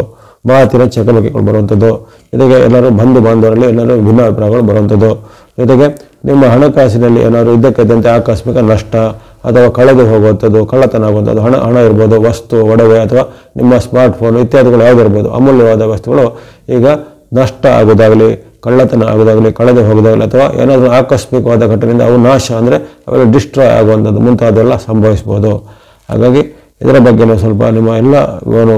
ಮಾತಿನ ಚಕಮಕಿಗಳು ಬರುವಂಥದ್ದು. ಜೊತೆಗೆ ಎಲ್ಲರೂ ಬಂಧು ಬಾಂಧವರಲ್ಲಿ ಎಲ್ಲರೂ ಭಿನ್ನಾಭಿಪ್ರಾಯಗಳು ಬರುವಂಥದ್ದು. ಜೊತೆಗೆ ನಿಮ್ಮ ಹಣಕಾಸಿನಲ್ಲಿ ಏನಾದರೂ ಇದ್ದಕ್ಕಿದ್ದಂತೆ ಆಕಸ್ಮಿಕ ನಷ್ಟ ಅಥವಾ ಕಳೆದು ಹೋಗುವಂಥದ್ದು, ಕಳ್ಳತನ ಆಗುವಂಥದ್ದು, ಹಣ ಇರ್ಬೋದು, ವಸ್ತು, ಒಡವೆ ಅಥವಾ ನಿಮ್ಮ ಸ್ಮಾರ್ಟ್ಫೋನ್ ಇತ್ಯಾದಿಗಳು ಯಾವುದಿರ್ಬೋದು, ಅಮೂಲ್ಯವಾದ ವಸ್ತುಗಳು ಈಗ ನಷ್ಟ ಆಗೋದಾಗಲಿ, ಕಳ್ಳತನ ಆಗೋದಾಗಲಿ, ಕಳೆದು ಹೋಗೋದಾಗಲಿ, ಅಥವಾ ಏನಾದರೂ ಆಕಸ್ಮಿಕವಾದ ಘಟನೆಯಿಂದ ಅವು ನಾಶ ಅಂದರೆ ಅವೆಲ್ಲ ಡಿಸ್ಟ್ರಾಯ್ ಆಗುವಂಥದ್ದು ಮುಂತಾದೆಲ್ಲ ಸಂಭವಿಸ್ಬೋದು. ಹಾಗಾಗಿ ಇದರ ಬಗ್ಗೆ ಸ್ವಲ್ಪ ನಿಮ್ಮ ಎಲ್ಲ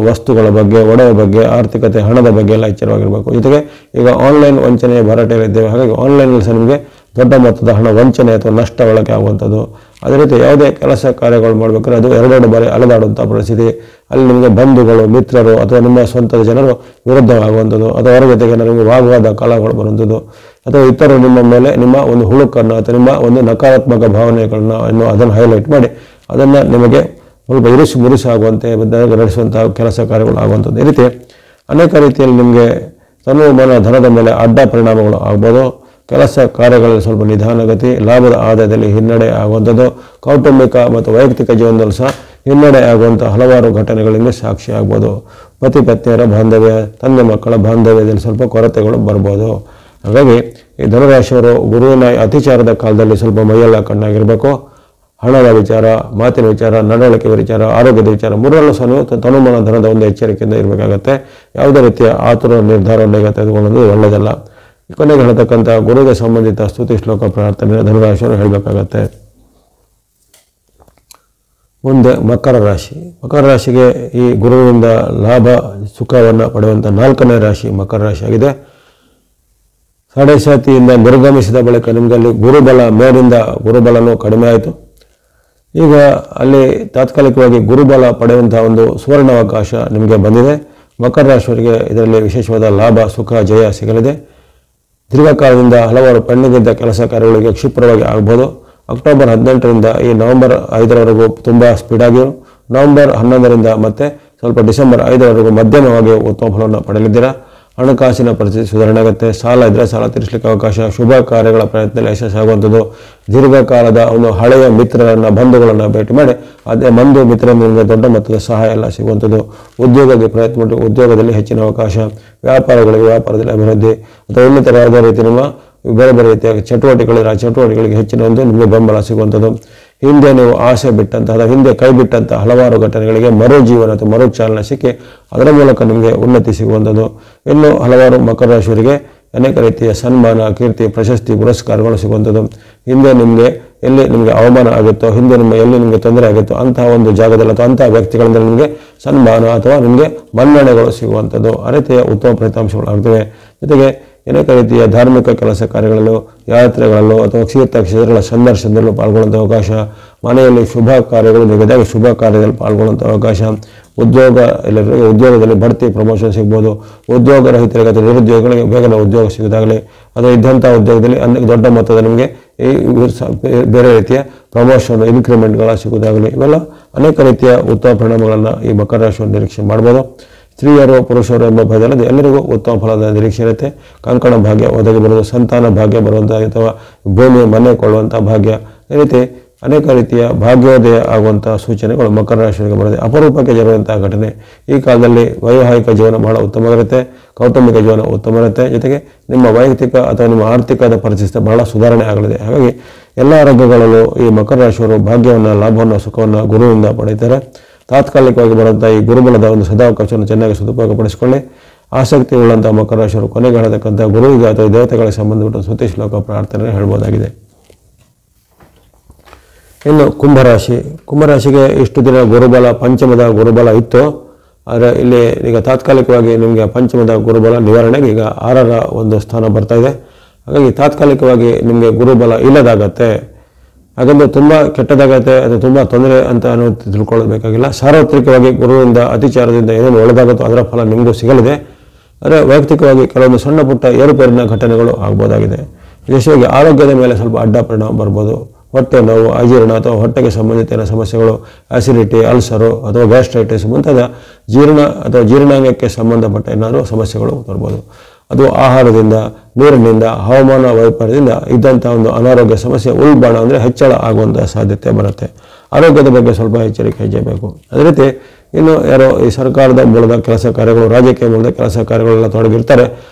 ವಸ್ತುಗಳ ಬಗ್ಗೆ, ಒಡವೆ ಬಗ್ಗೆ, ಆರ್ಥಿಕತೆ, ಹಣದ ಬಗ್ಗೆ ಎಲ್ಲ ಎಚ್ಚರವಾಗಿರಬೇಕು. ಜೊತೆಗೆ ಈಗ ಆನ್ಲೈನ್ ವಂಚನೆಯ ಭರಾಟೆಯಲ್ಲಿದ್ದೇವೆ. ಹಾಗಾಗಿ ಆನ್ಲೈನಲ್ಲಿ ಸಹ ನಿಮಗೆ ದೊಡ್ಡ ಮೊತ್ತದ ಹಣ ವಂಚನೆ ಅಥವಾ ನಷ್ಟ ಒಳಗೆ ಆಗುವಂಥದ್ದು. ಅದೇ ರೀತಿ ಯಾವುದೇ ಕೆಲಸ ಕಾರ್ಯಗಳು ಮಾಡಬೇಕಾದ್ರೆ ಅದು 2 ಬಾರಿ ಅಲೆದಾಡುವಂಥ ಪರಿಸ್ಥಿತಿ. ಅಲ್ಲಿ ನಿಮಗೆ ಬಂಧುಗಳು, ಮಿತ್ರರು ಅಥವಾ ನಿಮ್ಮ ಸ್ವಂತದ ಜನರು ವಿರುದ್ಧವಾಗುವಂಥದ್ದು, ಅಥವಾ ಅವರ ಜೊತೆಗೆ ನಿಮಗೆ ವಾಗ್ವಾದ ಕಲಹಗಳು ಬರುವಂಥದ್ದು, ಅಥವಾ ಇತರರು ನಿಮ್ಮ ಮೇಲೆ ನಿಮ್ಮ ಒಂದು ಹುಳುಕನ್ನು ಅಥವಾ ನಿಮ್ಮ ಒಂದು ನಕಾರಾತ್ಮಕ ಭಾವನೆಗಳನ್ನು ಅದನ್ನು ಹೈಲೈಟ್ ಮಾಡಿ ಅದನ್ನು ನಿಮಗೆ ಸ್ವಲ್ಪ ಇರಿಸು ಮುರಿಸಾಗುವಂತೆ ನಡೆಸುವಂತಹ ಕೆಲಸ ಕಾರ್ಯಗಳು ಆಗುವಂಥದ್ದು. ಈ ರೀತಿ ಅನೇಕ ರೀತಿಯಲ್ಲಿ ನಿಮಗೆ ತನುಮಾನ ಧನದ ಮೇಲೆ ಅಡ್ಡ ಪರಿಣಾಮಗಳು ಆಗ್ಬೋದು. ಕೆಲಸ ಕಾರ್ಯಗಳಲ್ಲಿ ಸ್ವಲ್ಪ ನಿಧಾನಗತಿ, ಲಾಭದ ಆದಾಯದಲ್ಲಿ ಹಿನ್ನಡೆ ಆಗುವಂಥದ್ದು, ಕೌಟುಂಬಿಕ ಮತ್ತು ವೈಯಕ್ತಿಕ ಜೀವನದಲ್ಲೂ ಸಹ ಹಿನ್ನಡೆ ಆಗುವಂಥ ಹಲವಾರು ಘಟನೆಗಳಿಗೆ ಸಾಕ್ಷಿ ಆಗ್ಬೋದು. ಪತಿ ಪತ್ನಿಯರ ಬಾಂಧವ್ಯ, ತಂದೆ ಮಕ್ಕಳ ಬಾಂಧವ್ಯದಲ್ಲಿ ಸ್ವಲ್ಪ ಕೊರತೆಗಳು ಬರ್ಬೋದು. ಹಾಗಾಗಿ ಈ ಧನುರಾಶಿಯವರು ಗುರುವಿನ ಅತಿಚಾರದ ಕಾಲದಲ್ಲಿ ಸ್ವಲ್ಪ ಮೈಯೆಲ್ಲ ಕಣ್ಣಾಗಿರಬೇಕು. ಹಣದ ವಿಚಾರ, ಮಾತಿನ ವಿಚಾರ, ನಡವಳಿಕೆ ವಿಚಾರ, ಆರೋಗ್ಯದ ವಿಚಾರ ಮೂರಲ್ಲೂ ಸಹ ನೀವು ತನುಮಾನ ಧನದ ಒಂದು ಎಚ್ಚರಿಕೆಯಿಂದ ಇರಬೇಕಾಗತ್ತೆ. ಯಾವುದೇ ರೀತಿಯ ಆತುರ ನಿರ್ಧಾರವನ್ನು ಈಗ ತೆಗೆದುಕೊಳ್ಳೋದು ಒಳ್ಳೆಯದಲ್ಲ. ಕೊನೆಗೆ ಹೇಳತಕ್ಕಂಥ ಗುರುವಿಗೆ ಸಂಬಂಧಿತ ಸ್ತುತಿ ಶ್ಲೋಕ ಪ್ರಾರ್ಥನೆ ಧನುರಾಶಿಯವರು ಹೇಳಬೇಕಾಗತ್ತೆ. ಮುಂದೆ ಮಕರ ರಾಶಿ. ಮಕರ ರಾಶಿಗೆ ಈ ಗುರುವಿನಿಂದ ಲಾಭ ಸುಖವನ್ನು ಪಡೆಯುವಂಥ 4ನೇ ರಾಶಿ ಮಕರ ರಾಶಿಯಾಗಿದೆ. ಸಾಡೆಸಾತಿಯಿಂದ ನಿರ್ಗಮಿಸಿದ ಬಳಿಕ ನಿಮಗೆ ಅಲ್ಲಿ ಗುರುಬಲ, ಮೇಲಿಂದ ಗುರುಬಲನೂ ಕಡಿಮೆ ಆಯಿತು. ಈಗ ಅಲ್ಲಿ ತಾತ್ಕಾಲಿಕವಾಗಿ ಗುರುಬಲ ಪಡೆಯುವಂತಹ ಒಂದು ಸುವರ್ಣಾವಕಾಶ ನಿಮಗೆ ಬಂದಿದೆ. ಮಕರ ರಾಶಿಯವರಿಗೆ ಇದರಲ್ಲಿ ವಿಶೇಷವಾದ ಲಾಭ, ಸುಖ, ಜಯ ಸಿಗಲಿದೆ. ದೀರ್ಘಕಾಲದಿಂದ ಹಲವಾರು ಪೆಂಡಿಂಗಿದ್ದ ಕೆಲಸ ಕಾರ್ಯಗಳಿಗೆ ಕ್ಷಿಪ್ರವಾಗಿ ಆಗ್ಬೋದು. ಅಕ್ಟೋಬರ್ 18ರಿಂದ ಈ ನವೆಂಬರ್ 5ರವರೆಗೂ ತುಂಬ ಸ್ಪೀಡಾಗಿಯೂ, ನವೆಂಬರ್ 11ರಿಂದ ಮತ್ತೆ ಸ್ವಲ್ಪ ಡಿಸೆಂಬರ್ 5ರವರೆಗೂ ಮಧ್ಯಮವಾಗಿ ಉತ್ತಮ ಫಲವನ್ನು ಪಡೆಯಲಿದ್ದೀರಾ. ಹಣಕಾಸಿನ ಪರಿಸ್ಥಿತಿ ಸುಧಾರಣೆ ಆಗುತ್ತೆ. ಸಾಲ ಇದ್ದರೆ ಸಾಲ ತೀರಿಸಲಿಕ್ಕೆ ಅವಕಾಶ, ಶುಭ ಕಾರ್ಯಗಳ ಪ್ರಯತ್ನದಲ್ಲಿ ಯಶಸ್ಸಾಗುವಂಥದ್ದು. ದೀರ್ಘಕಾಲದ ಒಂದು ಹಳೆಯ ಮಿತ್ರರನ್ನು, ಬಂಧುಗಳನ್ನು ಭೇಟಿ ಮಾಡಿ ಅದೇ ಬಂಧು ಮಿತ್ರರಿಂದ ದೊಡ್ಡ ಮೊತ್ತದ ಸಹಾಯ ಎಲ್ಲ ಸಿಗುವಂಥದ್ದು. ಉದ್ಯೋಗಕ್ಕೆ ಪ್ರಯತ್ನ ಮಾಡಿ ಉದ್ಯೋಗದಲ್ಲಿ ಹೆಚ್ಚಿನ ಅವಕಾಶ, ವ್ಯಾಪಾರಗಳಿಗೆ ವ್ಯಾಪಾರದಲ್ಲಿ ಅಭಿವೃದ್ಧಿ, ಅಥವಾ ಇನ್ನಿತರ ಯಾವುದೇ ರೀತಿ ನಿಮ್ಮ ಬೇರೆ ಬೇರೆ ರೀತಿಯ ಚಟುವಟಿಕೆಗಳಿದ್ರೆ ಆ ಚಟುವಟಿಕೆಗಳಿಗೆ ಹೆಚ್ಚಿನ ಒಂದು ನಿಮಗೆ ಬೆಂಬಲ ಸಿಗುವಂಥದ್ದು. ಹಿಂದೆ ನೀವು ಆಸೆ ಬಿಟ್ಟಂತಹ ಅಥವಾ ಹಿಂದೆ ಕೈ ಬಿಟ್ಟಂತಹ ಹಲವಾರು ಘಟನೆಗಳಿಗೆ ಮರುಜೀವನ ಅಥವಾ ಮರುಚಾಲನೆ ಸಿಕ್ಕಿ ಅದರ ಮೂಲಕ ನಿಮಗೆ ಉನ್ನತಿ ಸಿಗುವಂಥದ್ದು. ಇನ್ನು ಹಲವಾರು ಮಕರ ರಾಶಿಯವರಿಗೆ ಅನೇಕ ರೀತಿಯ ಸನ್ಮಾನ, ಕೀರ್ತಿ, ಪ್ರಶಸ್ತಿ, ಪುರಸ್ಕಾರಗಳು ಸಿಗುವಂಥದ್ದು. ಹಿಂದೆ ಎಲ್ಲಿ ನಿಮಗೆ ಅವಮಾನ ಆಗುತ್ತೋ, ಹಿಂದೆ ಎಲ್ಲಿ ನಿಮಗೆ ತೊಂದರೆ ಆಗುತ್ತೋ ಅಂತಹ ಒಂದು ಜಾಗದಲ್ಲಿ ಅಥವಾ ಅಂತಹ ವ್ಯಕ್ತಿಗಳಿಂದ ನಿಮಗೆ ಸನ್ಮಾನ ಅಥವಾ ನಿಮಗೆ ಮನ್ನಣೆಗಳು ಸಿಗುವಂಥದ್ದು, ಆ ರೀತಿಯ ಉತ್ತಮ ಫಲಿತಾಂಶಗಳು ಆಗ್ತವೆ. ಜೊತೆಗೆ ಅನೇಕ ರೀತಿಯ ಧಾರ್ಮಿಕ ಕೆಲಸ ಕಾರ್ಯಗಳಲ್ಲೂ, ಯಾತ್ರೆಗಳಲ್ಲೂ ಅಥವಾ ಕ್ಷೇತ್ರಗಳ ಸಂದರ್ಶನದಲ್ಲೂ ಪಾಲ್ಗೊಳ್ಳುವಂಥ ಅವಕಾಶ, ಮನೆಯಲ್ಲಿ ಶುಭ ಕಾರ್ಯಗಳು ನಿಗದಿಯಾದ ಶುಭ ಕಾರ್ಯದಲ್ಲಿ ಪಾಲ್ಗೊಳ್ಳುವಂಥ ಅವಕಾಶ, ಉದ್ಯೋಗದಲ್ಲಿ ಬಡ್ತಿ, ಪ್ರಮೋಷನ್ ಸಿಗ್ಬೋದು. ಉದ್ಯೋಗ ರಹಿತರಿಗೆ ಅಥವಾ ನಿರುದ್ಯೋಗಿಗಳಿಗೆ ಬೇಗನೆ ಉದ್ಯೋಗ ಸಿಗೋದಾಗಲಿ ಅಥವಾ ಇದ್ದಂಥ ಉದ್ಯೋಗದಲ್ಲಿ ದೊಡ್ಡ ಮೊತ್ತದ ನಿಮಗೆ ಬೇರೆ ರೀತಿಯ ಪ್ರಮೋಷನ್, ಇನ್ಕ್ರಿಮೆಂಟ್ಗಳ ಸಿಗೋದಾಗಲಿ, ಇವೆಲ್ಲ ಅನೇಕ ರೀತಿಯ ಉತ್ತಮ ಪರಿಣಾಮಗಳನ್ನು ಈ ಮಕರ ರಾಶಿಯನ್ನು ನಿರೀಕ್ಷೆ ಮಾಡ್ಬೋದು. ಸ್ತ್ರೀಯರು ಪುರುಷರು ಎಂಬ ಭೇದಲ್ಲದೆ ಎಲ್ಲರಿಗೂ ಉತ್ತಮ ಫಲದ ನಿರೀಕ್ಷೆ ಇರುತ್ತೆ. ಕಂಕಣ ಭಾಗ್ಯ ಒದಗಿ ಬರುವುದು, ಸಂತಾನ ಭಾಗ್ಯ ಬರುವಂಥ ಅಥವಾ ಭೂಮಿ ಮನೆ ಕೊಳ್ಳುವಂಥ ಭಾಗ್ಯ, ಈ ರೀತಿ ಅನೇಕ ರೀತಿಯ ಭಾಗ್ಯೋದಯ ಆಗುವಂಥ ಸೂಚನೆಗಳು ಮಕರ ರಾಶಿಯವರಿಗೆ ಬರುತ್ತೆ. ಅಪರೂಪಕ್ಕೆ ಜರುವಂಥ ಘಟನೆ. ಈ ಕಾಲದಲ್ಲಿ ವೈವಾಹಿಕ ಜೀವನ ಬಹಳ ಉತ್ತಮವಾಗಿರುತ್ತೆ, ಕೌಟುಂಬಿಕ ಜೀವನ ಉತ್ತಮ ಇರುತ್ತೆ. ಜೊತೆಗೆ ನಿಮ್ಮ ವೈಯಕ್ತಿಕ ಅಥವಾ ನಿಮ್ಮ ಆರ್ಥಿಕದ ಪರಿಸ್ಥಿತಿ ಬಹಳ ಸುಧಾರಣೆ ಆಗಲಿದೆ. ಹಾಗಾಗಿ ಎಲ್ಲ ರಂಗಗಳಲ್ಲೂ ಈ ಮಕರ ರಾಶಿಯವರು ಭಾಗ್ಯವನ್ನು, ಲಾಭವನ್ನು, ಸುಖವನ್ನು ಗುರುವಿನಿಂದ ಪಡೆಯುತ್ತಾರೆ. ತಾತ್ಕಾಲಿಕವಾಗಿ ಬರುವಂಥ ಈ ಗುರುಬಲದ ಒಂದು ಸದಾವಕಾಶವನ್ನು ಚೆನ್ನಾಗಿ ಸದುಪಯೋಗಪಡಿಸಿಕೊಳ್ಳಿ. ಆಸಕ್ತಿ ಉಳ್ಳಂಥ ಮಕರ ರಾಶಿಯವರು ಕೊನೆಗೆ ಹೇಳತಕ್ಕಂಥ ಗುರುವಿಗೆ ಅಥವಾ ದೇವತೆಗಳಿಗೆ ಸಂಬಂಧಪಟ್ಟ ಸ್ತುತಿ ಶ್ಲೋಕ ಪ್ರಾರ್ಥನೆ ಹೇಳ್ಬೋದಾಗಿದೆ. ಇನ್ನು ಕುಂಭರಾಶಿಗೆ ಇಷ್ಟು ದಿನ ಗುರುಬಲ, ಪಂಚಮದ ಗುರುಬಲ ಇತ್ತು. ಆದರೆ ಇಲ್ಲಿ ಈಗ ತಾತ್ಕಾಲಿಕವಾಗಿ ನಿಮಗೆ ಪಂಚಮದ ಗುರುಬಲ ನಿವಾರಣೆಗೆ ಈಗ 6ರ ಒಂದು ಸ್ಥಾನ ಬರ್ತಾ ಇದೆ. ಹಾಗಾಗಿ ತಾತ್ಕಾಲಿಕವಾಗಿ ನಿಮಗೆ ಗುರುಬಲ ಇಲ್ಲದಾಗತ್ತೆ. ಹಾಗಂದ್ರೆ ತುಂಬ ಕೆಟ್ಟದಾಗತ್ತೆ, ಅದು ತುಂಬ ತೊಂದರೆ ಅಂತ ತಿಳ್ಕೊಳ್ಳಬೇಕಾಗಿಲ್ಲ. ಸಾರ್ವತ್ರಿಕವಾಗಿ ಗುರುವಿಂದ ಅತಿಚಾರದಿಂದ ಏನೇನು ಒಳ್ಳೆದಾಗುತ್ತೋ ಅದರ ಫಲ ನಿಮಗೂ ಸಿಗಲಿದೆ. ಆದರೆ ವೈಯಕ್ತಿಕವಾಗಿ ಕೆಲವೊಂದು ಸಣ್ಣ ಪುಟ್ಟ ಏರುಪೇರಿನ ಘಟನೆಗಳು ಆಗ್ಬೋದಾಗಿದೆ. ವಿಶೇಷವಾಗಿ ಆರೋಗ್ಯದ ಮೇಲೆ ಸ್ವಲ್ಪ ಅಡ್ಡ ಪರಿಣಾಮ ಬರ್ಬೋದು. ಹೊಟ್ಟೆ ನೋವು, ಅಜೀರ್ಣ ಅಥವಾ ಹೊಟ್ಟೆಗೆ ಸಂಬಂಧಿತ ಸಮಸ್ಯೆಗಳು, ಆಸಿಡಿಟಿ, ಅಲ್ಸರು ಅಥವಾ ಗ್ಯಾಸ್ಟ್ರೈಟಿಸ್ ಮುಂತಾದ ಜೀರ್ಣಾಂಗಕ್ಕೆ ಸಂಬಂಧಪಟ್ಟ ಏನಾದರೂ ಸಮಸ್ಯೆಗಳು ಬರ್ಬೋದು. ಅದು ಆಹಾರದಿಂದ, ನೀರಿನಿಂದ, ಹವಾಮಾನ ವೈಪರೀತ್ಯದಿಂದ ಇದ್ದಂಥ ಒಂದು ಅನಾರೋಗ್ಯ ಸಮಸ್ಯೆ ಉಲ್ಬಣ ಅಂದರೆ ಹೆಚ್ಚಳ ಆಗುವಂಥ ಸಾಧ್ಯತೆ ಬರುತ್ತೆ. ಆರೋಗ್ಯದ ಬಗ್ಗೆ ಸ್ವಲ್ಪ ಎಚ್ಚರಿಕೆ ಹೆಚ್ಚಬೇಕು. ಅದೇ ರೀತಿ ಇನ್ನು ಯಾರೋ ಈ ಸರ್ಕಾರದ ಮೂಲದ ಕೆಲಸ ಕಾರ್ಯಗಳು, ರಾಜಕೀಯ ಮೂಲದ ಕೆಲಸ ಕಾರ್ಯಗಳೆಲ್ಲ ತೊಡಗಿರ್ತಾರೆ,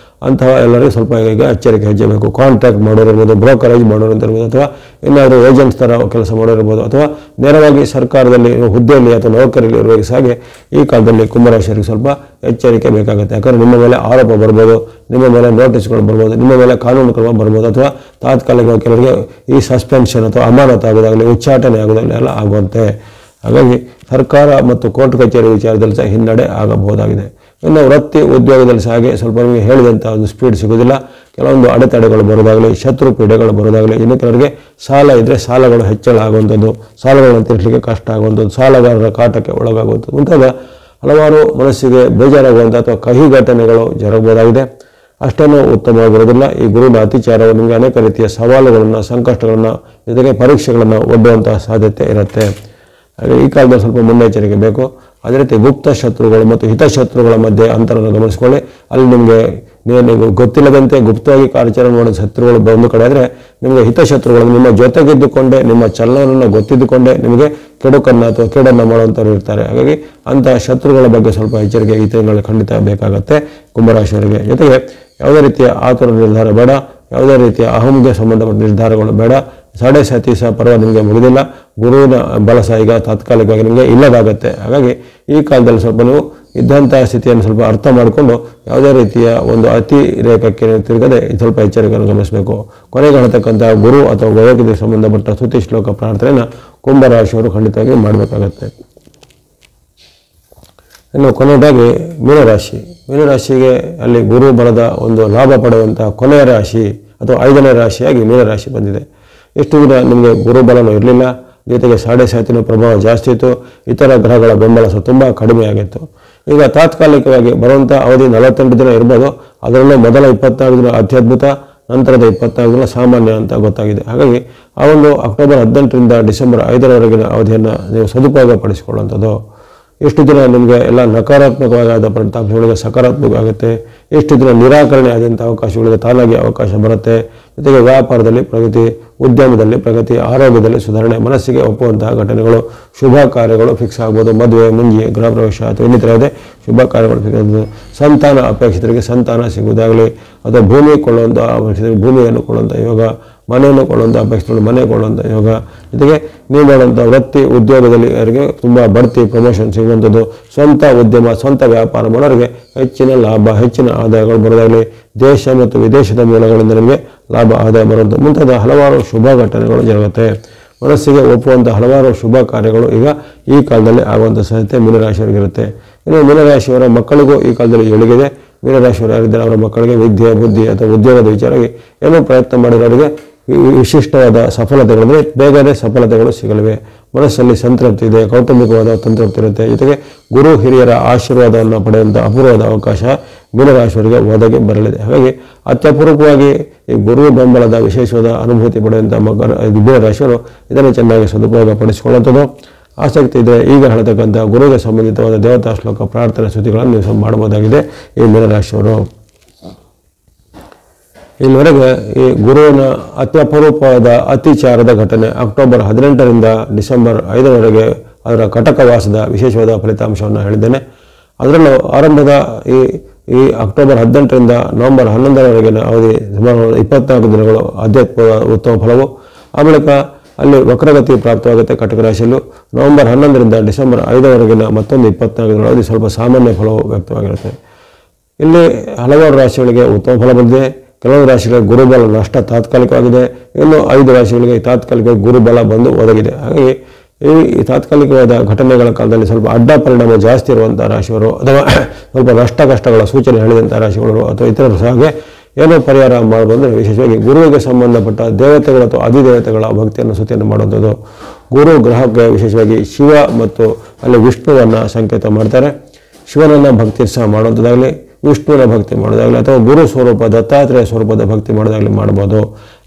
ಅಂತಹ ಎಲ್ಲರಿಗೂ ಸ್ವಲ್ಪ ಈಗ ಎಚ್ಚರಿಕೆ ಹೆಚ್ಚಬೇಕು. ಕಾಂಟ್ರಾಕ್ಟ್ ಮಾಡೋರಿರ್ಬೋದು, ಬ್ರೋಕರೇಜ್ ಮಾಡೋರು ಅಂತ ಇರ್ಬೋದು, ಅಥವಾ ಏನಾದರೂ ಏಜೆಂಟ್ಸ್ ಥರ ಕೆಲಸ ಮಾಡೋರಿರ್ಬೋದು, ಅಥವಾ ನೇರವಾಗಿ ಸರ್ಕಾರದಲ್ಲಿ ಹುದ್ದೆಯಲ್ಲಿ ಅಥವಾ ನೌಕರಿಯಲ್ಲಿ ಇರುವಾಗ ಸಾಗೆ ಈ ಕಾಲದಲ್ಲಿ ಕುಂಭರಾಶಿಯವರಿಗೆ ಸ್ವಲ್ಪ ಎಚ್ಚರಿಕೆ ಬೇಕಾಗುತ್ತೆ. ಯಾಕಂದರೆ ನಿಮ್ಮ ಮೇಲೆ ಆರೋಪ ಬರ್ಬೋದು, ನಿಮ್ಮ ಮೇಲೆ ನೋಟಿಸ್ಗಳು ಬರ್ಬೋದು, ನಿಮ್ಮ ಮೇಲೆ ಕಾನೂನು ಕ್ರಮ ಬರ್ಬೋದು, ಅಥವಾ ತಾತ್ಕಾಲಿಕವಾಗಿ ಕೆಲವರಿಗೆ ಈ ಸಸ್ಪೆನ್ಷನ್ ಅಥವಾ ಅಮಾನತು ಆಗೋದಾಗಲಿ, ಉಚ್ಚಾಟನೆ ಆಗೋದಾಗಲಿ ಎಲ್ಲ ಆಗುವಂತೆ. ಹಾಗಾಗಿ ಸರ್ಕಾರ ಮತ್ತು ಕೋರ್ಟ್ ಕಚೇರಿ ವಿಚಾರದಲ್ಲಿ ಸಹ ಹಿನ್ನಡೆ ಆಗಬಹುದಾಗಿದೆ. ಇನ್ನು ವೃತ್ತಿ ಉದ್ಯೋಗದಲ್ಲಿ ಸಹ ಹಾಗೆ ಸ್ವಲ್ಪ ನಿಮಗೆ ಹೇಳಿದಂಥ ಒಂದು ಸ್ಪೀಡ್ ಸಿಗೋದಿಲ್ಲ. ಕೆಲವೊಂದು ಅಡೆತಡೆಗಳು ಬರೋದಾಗಲಿ, ಶತ್ರು ಪೀಡೆಗಳು ಬರೋದಾಗಲಿ, ಇನ್ನು ಕೆಲವರಿಗೆ ಸಾಲ ಇದ್ದರೆ ಸಾಲಗಳು ಹೆಚ್ಚಳ ಆಗುವಂಥದ್ದು, ಸಾಲಗಳನ್ನು ತೀರಿಸಲಿಕ್ಕೆ ಕಷ್ಟ ಆಗುವಂಥದ್ದು, ಸಾಲಗಾರರ ಕಾಟಕ್ಕೆ ಒಳಗಾಗುವಂಥದ್ದು ಮುಂತಾದ ಹಲವಾರು ಮನಸ್ಸಿಗೆ ಬೇಜಾರಾಗುವಂಥ ಅಥವಾ ಕಹಿ ಘಟನೆಗಳು ಜರಗಬಹುದಾಗಿದೆ. ಅಷ್ಟೇನೂ ಉತ್ತಮವಾಗಿರೋದಿಲ್ಲ. ಈ ಗುರುವಿನ ಅತಿಚಾರವು ನಿಮಗೆ ಅನೇಕ ರೀತಿಯ ಸವಾಲುಗಳನ್ನು, ಸಂಕಷ್ಟಗಳನ್ನು, ಜೊತೆಗೆ ಪರೀಕ್ಷೆಗಳನ್ನು ಒಡ್ಡುವಂತಹ ಸಾಧ್ಯತೆ ಇರುತ್ತೆ. ಹಾಗೆ ಈ ಕಾಲದಲ್ಲಿ ಸ್ವಲ್ಪ ಮುನ್ನೆಚ್ಚರಿಕೆ ಬೇಕು. ಅದೇ ರೀತಿ ಗುಪ್ತ ಶತ್ರುಗಳು ಮತ್ತು ಹಿತಶತ್ರುಗಳ ಮಧ್ಯೆ ಅಂತರವನ್ನು ಗಮನಿಸಿಕೊಳ್ಳಿ. ಅಲ್ಲಿ ನಿಮಗೆ ಗೊತ್ತಿಲ್ಲದಂತೆ ಗುಪ್ತವಾಗಿ ಕಾರ್ಯಾಚರಣೆ ಮಾಡೋ ಶತ್ರುಗಳು ಒಂದು ಕಡೆ ಆದರೆ, ನಿಮಗೆ ಹಿತಶತ್ರುಗಳು ನಿಮ್ಮ ಜೊತೆಗಿದ್ದುಕೊಂಡೇ, ನಿಮ್ಮ ಚಲನವನ್ನು ಗೊತ್ತಿದ್ದುಕೊಂಡೇ ನಿಮಗೆ ಕೆಡುಕನ್ನು ಅಥವಾ ಕೇಡನ್ನು ಮಾಡುವಂಥವ್ರು ಇರ್ತಾರೆ. ಹಾಗಾಗಿ ಅಂತಹ ಶತ್ರುಗಳ ಬಗ್ಗೆ ಸ್ವಲ್ಪ ಎಚ್ಚರಿಕೆ ಈ ತಿಂಗಳಲ್ಲಿ ಖಂಡಿತ ಬೇಕಾಗುತ್ತೆ ಕುಂಭರಾಶಿಯವರಿಗೆ. ಜೊತೆಗೆ ಯಾವುದೇ ರೀತಿಯ ಆತುರ ನಿರ್ಧಾರ ಬೇಡ, ಯಾವುದೇ ರೀತಿಯ ಅಹಂಗೆ ಸಂಬಂಧಪಟ್ಟ ನಿರ್ಧಾರಗಳು ಬೇಡ. ಸಾಡೆ ಸಾತಿ ಸಹ ಪರ್ವ ನಿಮಗೆ ಮುಗಿದಿಲ್ಲ. ಗುರುವಿನ ಬಲ ಸಹ ಈಗ ತಾತ್ಕಾಲಿಕವಾಗಿ ನಿಮಗೆ ಇಲ್ಲದಾಗತ್ತೆ. ಹಾಗಾಗಿ ಈ ಕಾಲದಲ್ಲಿ ಸ್ವಲ್ಪ ನೀವು ಇದ್ದಂತಹ ಸ್ಥಿತಿಯನ್ನು ಸ್ವಲ್ಪ ಅರ್ಥ ಮಾಡಿಕೊಂಡು ಯಾವುದೇ ರೀತಿಯ ಒಂದು ಅತಿರೇಕಕ್ಕೆ ತಿರುಗದೆ ಸ್ವಲ್ಪ ಎಚ್ಚರಿಕೆಯನ್ನು ಗಮನಿಸಬೇಕು. ಕೊನೆಗೆ ಹೇಳ್ತಕ್ಕಂಥ ಗುರು ಅಥವಾ ವೈಯಕ್ತಿಕ ಸಂಬಂಧಪಟ್ಟ ಸ್ತುತಿ ಶ್ಲೋಕ ಪ್ರಾರ್ಥನೆಯನ್ನು ಕುಂಭರಾಶಿಯವರು ಖಂಡಿತವಾಗಿ ಮಾಡಬೇಕಾಗತ್ತೆ. ಇನ್ನು ಕೊನೆಯದಾಗಿ ಮೀನರಾಶಿಗೆ ಅಲ್ಲಿ ಗುರು ಬಲದ ಒಂದು ಲಾಭ ಪಡೆಯುವಂತಹ ಕೊನೆಯ ರಾಶಿ ಅಥವಾ 5ನೇ ರಾಶಿಯಾಗಿ ಮೀನರಾಶಿ ಬಂದಿದೆ. ಎಷ್ಟು ದಿನ ನಿಮಗೆ ಗುರುಬಲನೂ ಇರಲಿಲ್ಲ, ಜೊತೆಗೆ ಸಾಡೆ ಸಾತಿನ ಪ್ರಭಾವ ಜಾಸ್ತಿ ಇತ್ತು, ಇತರ ಗ್ರಹಗಳ ಬೆಂಬಲ ಸಹ ತುಂಬ ಕಡಿಮೆ ಆಗಿತ್ತು. ಈಗ ತಾತ್ಕಾಲಿಕವಾಗಿ ಬರುವಂಥ ಅವಧಿ 48 ದಿನ ಇರ್ಬೋದು. ಅದರಲ್ಲೂ ಮೊದಲ 24 ದಿನ ಅತ್ಯದ್ಭುತ, ನಂತರದ 24 ದಿನ ಸಾಮಾನ್ಯ ಅಂತ ಗೊತ್ತಾಗಿದೆ. ಹಾಗಾಗಿ ಆ ಒಂದು ಅಕ್ಟೋಬರ್ 18ರಿಂದ ಡಿಸೆಂಬರ್ 5ರವರೆಗಿನ ಅವಧಿಯನ್ನು ನೀವು ಸದುಪಯೋಗಪಡಿಸಿಕೊಳ್ಳುವಂಥದ್ದು. ಎಷ್ಟು ದಿನ ನಿಮಗೆ ಎಲ್ಲ ನಕಾರಾತ್ಮಕವಾದ ಫಲಿತಾಂಶಗಳಿಗೆ ಸಕಾರಾತ್ಮಕ ಆಗುತ್ತೆ, ಎಷ್ಟು ದಿನ ನಿರಾಕರಣೆ ಆದಂಥ ಅವಕಾಶಗಳಿಗೆ ತಾನಾಗಿ ಅವಕಾಶ ಬರುತ್ತೆ. ಜೊತೆಗೆ ವ್ಯಾಪಾರದಲ್ಲಿ ಪ್ರಗತಿ, ಉದ್ಯಮದಲ್ಲಿ ಪ್ರಗತಿ, ಆರೋಗ್ಯದಲ್ಲಿ ಸುಧಾರಣೆ, ಮನಸ್ಸಿಗೆ ಒಪ್ಪುವಂತಹ ಘಟನೆಗಳು, ಶುಭ ಕಾರ್ಯಗಳು ಫಿಕ್ಸ್ ಆಗ್ಬೋದು. ಮದುವೆ, ಮುಂಜಿ, ಗೃಹ ಪ್ರವೇಶ ಅಥವಾ ಇನ್ನಿತರ ಯಾವುದೇ ಶುಭ ಕಾರ್ಯಗಳು ಫಿಕ್ಸ್ ಆಗ್ಬೋದು. ಸಂತಾನ ಅಪೇಕ್ಷಿತರಿಗೆ ಸಂತಾನ ಸಿಗುವುದಾಗಲಿ, ಅಥವಾ ಭೂಮಿ ಕೊಳ್ಳುವಂಥ ಅಪೇಕ್ಷಿತರಿಗೆ ಭೂಮಿಯನ್ನು ಕೊಳ್ಳುವಂಥ ಯೋಗ, ಮನೆಯನ್ನು ಕೊಳ್ಳುವಂಥ ಅಪೇಕ್ಷೆಗಳು, ಮನೆ ಕೊಳ್ಳುವಂಥ ಯೋಗ, ಜೊತೆಗೆ ನೀವು ಮಾಡುವಂಥ ವೃತ್ತಿ ಉದ್ಯೋಗದಲ್ಲಿ ಅವರಿಗೆ ತುಂಬ ಬಡ್ತಿ ಪ್ರಮೋಷನ್ ಸಿಗುವಂಥದ್ದು, ಸ್ವಂತ ಉದ್ಯಮ ಸ್ವಂತ ವ್ಯಾಪಾರ ಮಾಡೋರಿಗೆ ಹೆಚ್ಚಿನ ಲಾಭ ಹೆಚ್ಚಿನ ಆದಾಯಗಳು ಬರೋದಾಗಲಿ, ದೇಶ ಮತ್ತು ವಿದೇಶದ ಮೂಲಗಳಿಂದ ನಿಮಗೆ ಲಾಭ ಆದಾಯ ಬರುವಂಥ ಮುಂತಾದ ಹಲವಾರು ಶುಭ ಘಟನೆಗಳು ಜರುಗುತ್ತೆ. ಮನಸ್ಸಿಗೆ ಒಪ್ಪುವಂಥ ಹಲವಾರು ಶುಭ ಕಾರ್ಯಗಳು ಈಗ ಈ ಕಾಲದಲ್ಲಿ ಆಗುವಂಥ ಸಾಧ್ಯತೆ ಮೀನರಾಶಿಯವರಿಗಿರುತ್ತೆ. ಇನ್ನು ಮೀನರಾಶಿಯವರ ಮಕ್ಕಳಿಗೂ ಈ ಕಾಲದಲ್ಲಿ ಏಳಿಗೆ. ಮೀನರಾಶಿಯವರು ಯಾರಿದ್ದಾರೆ ಅವರ ಮಕ್ಕಳಿಗೆ ವಿದ್ಯೆ ಬುದ್ಧಿ ಅಥವಾ ಉದ್ಯೋಗದ ವಿಚಾರವಾಗಿ ಏನೋ ಪ್ರಯತ್ನ ಮಾಡಿರೋರಿಗೆ ವಿಶಿಷ್ಟವಾದ ಸಫಲತೆಗಳು, ಬೇಗನೆ ಸಫಲತೆಗಳು ಸಿಗಲಿವೆ. ಮನಸ್ಸಲ್ಲಿ ಸಂತೃಪ್ತಿ ಇದೆ, ಕೌಟುಂಬಿಕವಾದ ಸಂತೃಪ್ತಿ ಇರುತ್ತೆ. ಜೊತೆಗೆ ಗುರು ಹಿರಿಯರ ಆಶೀರ್ವಾದವನ್ನು ಪಡೆಯುವಂಥ ಅಪೂರ್ವದ ಅವಕಾಶ ಮೀನರಾಶಿಯವರಿಗೆ ಒದಗಿ ಬರಲಿದೆ. ಹಾಗಾಗಿ ಅತ್ಯಪೂರ್ವಕವಾಗಿ ಈ ಗುರು ಬೆಂಬಲದ ವಿಶೇಷವಾದ ಅನುಭೂತಿ ಪಡೆಯುವಂಥ ಮೀನರಾಶಿಯವರು ಇದನ್ನು ಚೆನ್ನಾಗಿ ಸದುಪಯೋಗ ಪಡಿಸಿಕೊಳ್ಳುವಂಥದ್ದು. ಆಸಕ್ತಿ ಇದ್ದರೆ ಈಗ ಹೇಳತಕ್ಕಂಥ ಗುರುವಿಗೆ ಸಂಬಂಧಿತವಾದ ದೇವತಾ ಶ್ಲೋಕ ಪ್ರಾರ್ಥನೆ ಸ್ತುತಿಗಳನ್ನು ನೀವು ಮಾಡಬಹುದಾಗಿದೆ ಈ ಮೀನರಾಶಿಯವರು. ಇಲ್ಲಿವರೆಗೆ ಈ ಗುರುವಿನ ಅತ್ಯಪರೂಪವಾದ ಅತಿಚಾರದ ಘಟನೆ ಅಕ್ಟೋಬರ್ 18ರಿಂದ ಡಿಸೆಂಬರ್ 5ರವರೆಗೆ ಅದರ ಕಟಕವಾಸದ ವಿಶೇಷವಾದ ಫಲಿತಾಂಶವನ್ನು ಹೇಳಿದ್ದೇನೆ. ಅದರಲ್ಲೂ ಆರಂಭದ ಈ ಅಕ್ಟೋಬರ್ 18ರಿಂದ ನವೆಂಬರ್ 11ರವರೆಗಿನ ಅವಧಿ ಸುಮಾರು 24 ದಿನಗಳು ಆಧ್ಯಾತ್ಮಿಕ ಉತ್ತಮ ಫಲವು. ಆ ಬಳಿಕ ಅಲ್ಲಿ ವಕ್ರಗತಿ ಪ್ರಾಪ್ತವಾಗುತ್ತೆ ಕಟಕ ರಾಶಿಯಲ್ಲೂ. ನವೆಂಬರ್ 11ರಿಂದ ಡಿಸೆಂಬರ್ 5ರವರೆಗಿನ ಮತ್ತೊಂದು 24 ದಿನಗಳ ಅವಧಿ ಸ್ವಲ್ಪ ಸಾಮಾನ್ಯ ಫಲವು ವ್ಯಕ್ತವಾಗಿರುತ್ತೆ. ಇಲ್ಲಿ ಹಲವಾರು ರಾಶಿಗಳಿಗೆ ಉತ್ತಮ ಫಲ ಬಂದಿದೆ. ಕೆಲವು ರಾಶಿಗಳಿಗೆ ಗುರುಬಲ ನಷ್ಟ ತಾತ್ಕಾಲಿಕವಾಗಿದೆ. ಇನ್ನು 5 ರಾಶಿಗಳಿಗೆ ತಾತ್ಕಾಲಿಕ ಗುರುಬಲ ಬಂದು ಒದಗಿದೆ. ಹಾಗಾಗಿ ಈ ತಾತ್ಕಾಲಿಕವಾದ ಘಟನೆಗಳ ಕಾಲದಲ್ಲಿ ಸ್ವಲ್ಪ ಅಡ್ಡ ಪರಿಣಾಮ ಜಾಸ್ತಿ ಇರುವಂಥ ರಾಶಿಯವರು ಅಥವಾ ಸ್ವಲ್ಪ ನಷ್ಟ ಕಷ್ಟಗಳ ಸೂಚನೆ ಹೇಳಿದಂಥ ರಾಶಿಗಳು ಅಥವಾ ಇತರರು ಹಾಗೆ ಏನೋ ಪರಿಹಾರ ಮಾಡಬಂದರೆ ವಿಶೇಷವಾಗಿ ಗುರುವಿಗೆ ಸಂಬಂಧಪಟ್ಟ ದೇವತೆಗಳು ಅಥವಾ ಅಧಿದೇವತೆಗಳ ಭಕ್ತಿಯನ್ನು ಸ್ತುತಿಯನ್ನು ಮಾಡುವಂಥದ್ದು. ಗುರು ಗ್ರಹಕ್ಕೆ ವಿಶೇಷವಾಗಿ ಶಿವ ಮತ್ತು ಅಲ್ಲಿ ವಿಷ್ಣುವನ್ನು ಸಂಕೇತ ಮಾಡ್ತಾರೆ. ಶಿವನನ್ನು ಭಕ್ತಿ ಸಹ ಮಾಡುವಂಥದ್ದಾಗಲಿ, ವಿಷ್ಣುವಿನ ಭಕ್ತಿ ಮಾಡೋದಾಗಲಿ ಅಥವಾ ಗುರು ಸ್ವರೂಪ ದತ್ತಾತ್ರೇಯ ಸ್ವರೂಪದ ಭಕ್ತಿ ಮಾಡೋದಾಗಲಿ ಮಾಡ್ಬೋದು.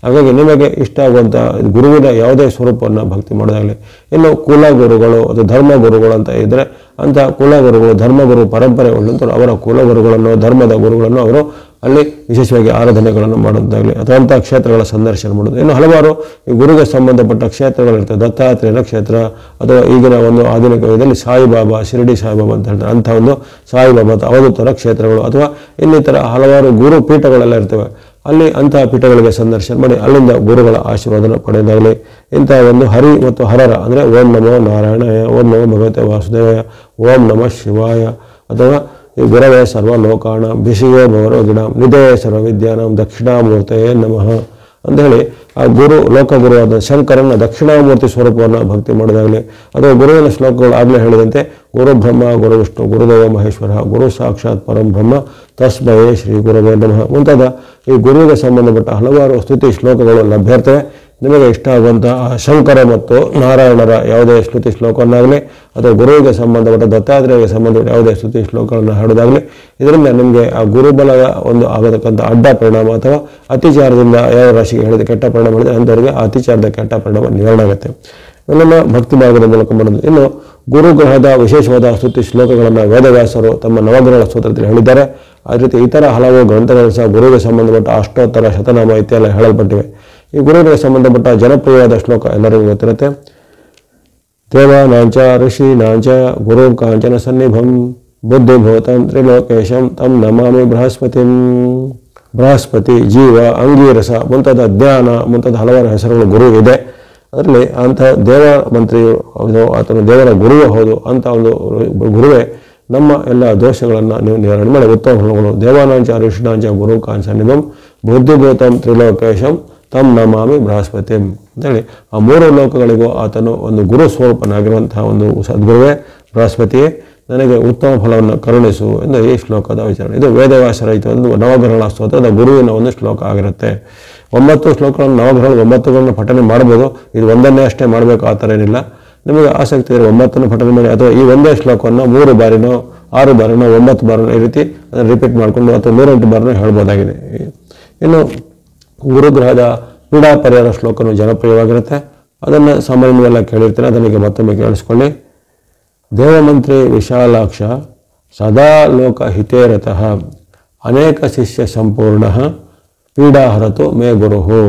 ಹಾಗಾಗಿ ನಿಮಗೆ ಇಷ್ಟ ಆಗುವಂಥ ಗುರುವಿನ ಯಾವುದೇ ಸ್ವರೂಪವನ್ನು ಭಕ್ತಿ ಮಾಡೋದಾಗಲಿ. ಇನ್ನು ಕುಲಗುರುಗಳು ಅಥವಾ ಧರ್ಮಗುರುಗಳು ಅಂತ ಇದ್ದರೆ ಅಂಥ ಕುಲಗುರುಗಳು ಧರ್ಮಗುರು ಪರಂಪರೆ ಉಳ್ಳಂಥವ್ರು ಅವರ ಕುಲಗುರುಗಳನ್ನು ಧರ್ಮದ ಗುರುಗಳನ್ನು ಅವರು ಅಲ್ಲಿ ವಿಶೇಷವಾಗಿ ಆರಾಧನೆಗಳನ್ನು ಮಾಡೋದಾಗಲಿ ಅಥವಾ ಅಂಥ ಕ್ಷೇತ್ರಗಳ ಸಂದರ್ಶನ ಮಾಡೋದು. ಇನ್ನು ಹಲವಾರು ಈ ಗುರುಗೆ ಸಂಬಂಧಪಟ್ಟ ಕ್ಷೇತ್ರಗಳಿರ್ತವೆ. ದತ್ತಾತ್ರೇಯನ ಕ್ಷೇತ್ರ ಅಥವಾ ಈಗಿನ ಒಂದು ಆಧುನಿಕ ಯುಗದಲ್ಲಿ ಸಾಯಿಬಾಬಾ, ಶಿರಡಿ ಸಾಯಿಬಾಬಾ ಅಂತ ಹೇಳ್ತಾರೆ, ಅಂಥ ಒಂದು ಸಾಯಿಬಾಬಾ ಅಥವಾ ಅವಧೂತರ ಕ್ಷೇತ್ರಗಳು ಅಥವಾ ಇನ್ನಿತರ ಹಲವಾರು ಗುರು ಪೀಠಗಳೆಲ್ಲ ಇರ್ತವೆ. ಅಲ್ಲಿ ಅಂತಹ ಪೀಠಗಳಿಗೆ ಸಂದರ್ಶನ ಮಾಡಿ ಅಲ್ಲಿಂದ ಗುರುಗಳ ಆಶೀರ್ವಾದನ ಪಡೆಯೋದಾಗಲಿ. ಇಂಥ ಒಂದು ಹರಿ ಮತ್ತು ಹರರ ಅಂದರೆ ಓಂ ನಮೋ ನಾರಾಯಣಾಯ, ಓಂ ನಮೋ ಭಗವತೆ ವಾಸುದೇವಾಯ, ಓಂ ನಮಃ ಶಿವಾಯ ಅಥವಾ ಈ ಗುರವೇ ಸರ್ವಲೋಕಾಣ ಬಿಸಿಯೇ ಭವರೋ ಗಿಡ ನಿಧೇಯ ಸರ್ವವಿದ್ಯಾನಾಂ ದಕ್ಷಿಣಾಮೂರ್ತಯೇ ನಮಃ ಅಂತ ಹೇಳಿ ಆ ಗುರು ಲೋಕಗುರುವಾದ ಶಂಕರನ ದಕ್ಷಿಣಾಮೂರ್ತಿ ಸ್ವರೂಪವನ್ನು ಭಕ್ತಿ ಮಾಡೋದಾಗಲಿ. ಅಥವಾ ಗುರುವಿನ ಶ್ಲೋಕಗಳು ಆಗಲೇ ಹೇಳಿದಂತೆ ಗುರು ಬ್ರಹ್ಮ ಗುರು ವಿಷ್ಣು ಗುರುದೇವ ಮಹೇಶ್ವರ ಗುರು ಸಾಕ್ಷಾತ್ ಪರಂ ಬ್ರಹ್ಮ ತಸ್ಮೈ ಶ್ರೀ ಗುರುವೇ ನಮಃ ಮುಂತಾದ ಈ ಗುರುವಿಗೆ ಸಂಬಂಧಪಟ್ಟ ಹಲವಾರು ಸ್ತುತಿ ಶ್ಲೋಕಗಳು ಲಭ್ಯ ಇರ್ತವೆ. ನಿಮಗೆ ಇಷ್ಟ ಆಗುವಂತಹ ಶಂಕರ ಮತ್ತು ನಾರಾಯಣರ ಯಾವುದೇ ಸ್ತುತಿ ಶ್ಲೋಕವನ್ನಾಗಲಿ ಅಥವಾ ಗುರುವಿಗೆ ಸಂಬಂಧಪಟ್ಟ ದತ್ತಾತ್ರೇಯಗೆ ಸಂಬಂಧಪಟ್ಟ ಯಾವುದೇ ಸ್ತುತಿ ಶ್ಲೋಕಗಳನ್ನು ಹಾಡೋದಾಗಲಿ ಇದರಿಂದ ನಿಮಗೆ ಆ ಗುರುಬಲದ ಒಂದು ಆಗತಕ್ಕಂಥ ಅಡ್ಡ ಪರಿಣಾಮ ಅಥವಾ ಅತಿಚಾರದಿಂದ ಯಾವ ರಾಶಿಗೆ ಹೇಳಿದ ಕೆಟ್ಟ ಪರಿಣಾಮ ಹೇಳಿದ್ರೆ ಅಂಥವರಿಗೆ ಆ ಅತಿಚಾರದ ಕೆಟ್ಟ ಪರಿಣಾಮ ನಿವಾರಣೆ ಆಗುತ್ತೆ. ಇವೆಲ್ಲ ಭಕ್ತಿ ಮಾರ್ಗದ ಮೂಲಕ ಮಾಡೋದು. ಇನ್ನು ಗುರುಗ್ರಹದ ವಿಶೇಷವಾದ ಸ್ತುತಿ ಶ್ಲೋಕಗಳನ್ನು ವೇದವ್ಯಾಸರು ತಮ್ಮ ನವಗ್ರಹಗಳ ಸ್ತೋತ್ರದಲ್ಲಿ ಹೇಳಿದ್ದಾರೆ. ಅದೇ ರೀತಿ ಇತರ ಹಲವು ಗ್ರಂಥಗಳು ಸಹ ಗುರುವಿಗೆ ಸಂಬಂಧಪಟ್ಟ ಅಷ್ಟೋತ್ತರ ಶತನಾಮ ಇತ್ಯಾದಿ ಹೇಳಲ್ಪಟ್ಟಿವೆ. ಈ ಗುರುವಿಗೆ ಸಂಬಂಧಪಟ್ಟ ಜನಪ್ರಿಯವಾದ ಶ್ಲೋಕ ಎಲ್ಲರಿಗೂ ಗೊತ್ತಿರುತ್ತೆ. ದೇವಾನಾಂಚ ಋಷೀನಾಂಚ ಗುರು ಕಾಂಚನ ಸನ್ನಿಭಂ ಬುದ್ಧಿಭೂತಂ ತ್ರಿಲೋಕೇಶಂ ತಂ ನಮಾಮಿ ಬೃಹಸ್ಪತಿಂ. ಬೃಹಸ್ಪತಿ, ಜೀವ, ಅಂಗೀರಸ ಮುಂತಾದ ಜ್ಞಾನ ಮುಂತಾದ ಹಲವಾರು ಹೆಸರುಗಳು ಗುರು ಇದೆ. ಅದರಲ್ಲಿ ಅಂಥ ದೇವ ಮಂತ್ರಿಯು ಹೌದು, ಆತನು ದೇವರ ಗುರುವೇ ಹೌದು. ಅಂಥ ಒಂದು ಗುರುವೇ ನಮ್ಮ ಎಲ್ಲ ದೋಷಗಳನ್ನು ನೀವು ನಿವಾರಣೆ ಮಾಡಿ ಉತ್ತಮ ಫಲಗಳು. ದೇವಾನಾಂಚ ಋಷೀನಾಂಚ ಗುರು ಕಾಂಚ ಸನ್ನಿಭಂ ಬುದ್ಧಿಭೂತಂ ತ್ರಿಲೋಕೇಶಂ ತಂ ನಮಾಮಿ ಬೃಹಸ್ಪತಿಂ ಅಂತೇಳಿ ಆ 3 ಲೋಕಗಳಿಗೂ ಆತನು ಒಂದು ಗುರು ಸ್ವರೂಪನಾಗಿರುವಂತಹ ಒಂದು ಸದ್ಗುರುವೇ ಬೃಹಸ್ಪತಿಯೇ ನನಗೆ ಉತ್ತಮ ಫಲವನ್ನು ಕರುಣಿಸು ಎಂದು ಈ ಶ್ಲೋಕದ ವಿಚಾರಣೆ. ಇದು ವೇದವ್ಯಾಸರ ಒಂದು ನವಗ್ರಹಗಳ ಸ್ತೋತ್ರದ ಗುರುವಿನ ಒಂದು ಶ್ಲೋಕ ಆಗಿರುತ್ತೆ. 9 ಶ್ಲೋಕಗಳನ್ನು ನವಗ್ರಹಗಳು 9ಗಳನ್ನು ಪಠನೆ ಮಾಡ್ಬೋದು. ಇದು ಒಂದನ್ನೇ ಅಷ್ಟೇ ಮಾಡಬೇಕು ಆ ಥರ ಏನಿಲ್ಲ. ನಿಮಗೆ ಆಸಕ್ತಿ ಇದ್ದರೆ 9ನ್ನು ಪಠನೆ ಮಾಡಿ ಅಥವಾ ಈ ಒಂದೇ ಶ್ಲೋಕವನ್ನು 3 ಬಾರಿನೋ 6 ಬಾರಿನೋ 9 ಬಾರಿನೋ ಈ ರೀತಿ ಅದನ್ನು ರಿಪೀಟ್ ಮಾಡಿಕೊಂಡು ಅಥವಾ 108 ಬಾರಿನೋ ಹೇಳ್ಬೋದಾಗಿದೆ. ಇನ್ನು ಗುರುಗ್ರಹದ ಪೀಡಾ ಪರಿಹಾರ ಶ್ಲೋಕನು ಜನಪ್ರಿಯವಾಗಿರುತ್ತೆ. ಅದನ್ನು ಸಾಮಾನ್ಯವೆಲ್ಲ ಕೇಳಿರ್ತೀನಿ, ಅದನಿಗೆ ಮತ್ತೊಮ್ಮೆ ಕೇಳಿಸ್ಕೊಳ್ಳಿ. ದೇವಮಂತ್ರಿ ವಿಶಾಲಾಕ್ಷ ಸದಾ ಲೋಕ ಹಿತೇರತಃ ಅನೇಕ ಶಿಷ್ಯ ಸಂಪೂರ್ಣ ಪೀಡಾಹರತು ಮೇ ಗುರುಹು.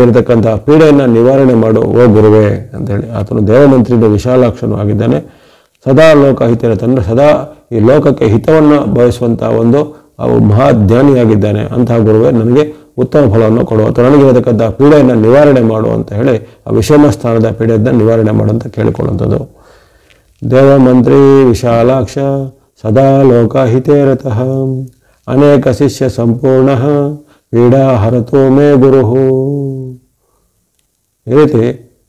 ಇರತಕ್ಕಂಥ ಪೀಡೆಯನ್ನು ನಿವಾರಣೆ ಮಾಡು ಓ ಗುರುವೇ ಅಂತೇಳಿ ಆತನು ದೇವಮಂತ್ರಿಯಿಂದ ವಿಶಾಲಾಕ್ಷನು ಆಗಿದ್ದಾನೆ. ಸದಾ ಲೋಕ ಹಿತೇರತ ಅಂದರೆ ಸದಾ ಈ ಲೋಕಕ್ಕೆ ಹಿತವನ್ನು ಬಯಸುವಂಥ ಒಂದು ಮಹಾಜ್ಞಾನಿಯಾಗಿದ್ದಾನೆ. ಅಂತಹ ಗುರುವೇ ನನಗೆ ಉತ್ತಮ ಫಲವನ್ನು ಕೊಡು ಅಥವಾ ನನಗಿರತಕ್ಕಂಥ ಪೀಡೆಯನ್ನು ನಿವಾರಣೆ ಮಾಡು ಅಂತ ಹೇಳಿ ಆ ವಿಷಮ ಸ್ಥಾನದ ಪೀಡೆಯನ್ನು ನಿವಾರಣೆ ಮಾಡುವಂತ ಕೇಳಿಕೊಳ್ಳುವಂಥದ್ದು. ದೇವಮಂತ್ರಿ ವಿಶಾಲಾಕ್ಷ ಸದಾ ಲೋಕಹಿತೇ ರತಃ ಅನೇಕ ಶಿಷ್ಯ ಸಂಪೂರ್ಣ ಪೀಡಾ ಹರತೋ ಮೇ ಗುರುಹು. ಈ ರೀತಿ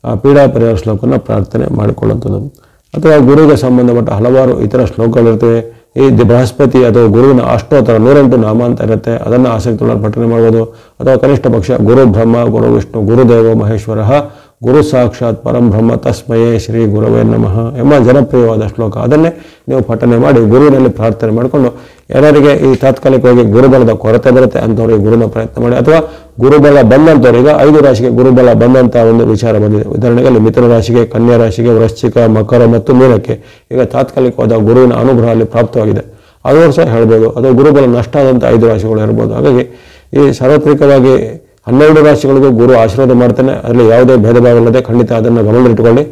ಆ ಪೀಡಾ ಪರಿಹಾರ ಶ್ಲೋಕವನ್ನು ಪ್ರಾರ್ಥನೆ ಮಾಡಿಕೊಳ್ಳುವಂಥದ್ದು. ಅಥವಾ ಗುರುವಿಗೆ ಸಂಬಂಧಪಟ್ಟ ಹಲವಾರು ಇತರ ಶ್ಲೋಕಗಳಿರ್ತವೆ. ಈ ಬೃಹಸ್ಪತಿ ಅಥವಾ ಗುರುವಿನ ಅಷ್ಟೋತ್ತರ 108 ನಾಮ ಅಂತ ಇರುತ್ತೆ, ಅದನ್ನು ಆಸಕ್ತಿಗಳನ್ನು ಪಠನೆ ಮಾಡ್ಬೋದು. ಅಥವಾ ಕನಿಷ್ಠ ಪಕ್ಷ ಗುರು ಬ್ರಹ್ಮ ಗುರು ವಿಷ್ಣು ಗುರುದೇವ ಮಹೇಶ್ವರ ಗುರು ಸಾಕ್ಷಾತ್ ಪರಂ ಬ್ರಹ್ಮ ತಸ್ಮಯೇ ಶ್ರೀ ಗುರವೇ ನಮಃ ಎಂಬ ಜನಪ್ರಿಯವಾದ ಶ್ಲೋಕ, ಅದನ್ನೇ ನೀವು ಪಠನೆ ಮಾಡಿ ಗುರುವಿನಲ್ಲಿ ಪ್ರಾರ್ಥನೆ ಮಾಡಿಕೊಂಡು, ಯಾರಿಗೆ ಈ ತಾತ್ಕಾಲಿಕವಾಗಿ ಗುರುಬಲದ ಕೊರತೆ ಬರುತ್ತೆ ಅಂಥವ್ರಿಗೆ ಗುರುನ ಪ್ರಯತ್ನ ಮಾಡಿ. ಅಥವಾ ಗುರುಬಲ ಬಂದಂಥವ್ರಿಗೆ 5 ರಾಶಿಗೆ ಗುರುಬಲ ಬಂದಂಥ ಒಂದು ವಿಚಾರ ಬಂದಿದೆ. ಉದಾಹರಣೆಗೆ ಅಲ್ಲಿ ಮಿಥುನ ರಾಶಿಗೆ, ಕನ್ಯಾ ರಾಶಿಗೆ, ವೃಶ್ಚಿಕ, ಮಕರ ಮತ್ತು ಮೀನಕ್ಕೆ ಈಗ ತಾತ್ಕಾಲಿಕವಾದ ಗುರುವಿನ ಅನುಗ್ರಹ ಅಲ್ಲಿ ಪ್ರಾಪ್ತವಾಗಿದೆ, ಅದು ಸಹ ಹೇಳ್ಬೋದು. ಅದು ಗುರುಬಲ ನಷ್ಟ ಆದಂಥ 5 ರಾಶಿಗಳು ಇರ್ಬೋದು. ಹಾಗಾಗಿ ಈ ಸಾರ್ವತ್ರಿಕವಾಗಿ 12 ರಾಶಿಗಳಿಗೂ ಗುರು ಆಶೀರ್ವಾದ ಮಾಡ್ತಾನೆ, ಅದರಲ್ಲಿ ಯಾವುದೇ ಭೇದ ಭಾವ ಇಲ್ಲದೆ ಖಂಡಿತ ಅದನ್ನು ಗಮನದಲ್ಲಿಟ್ಟುಕೊಳ್ಳಿ.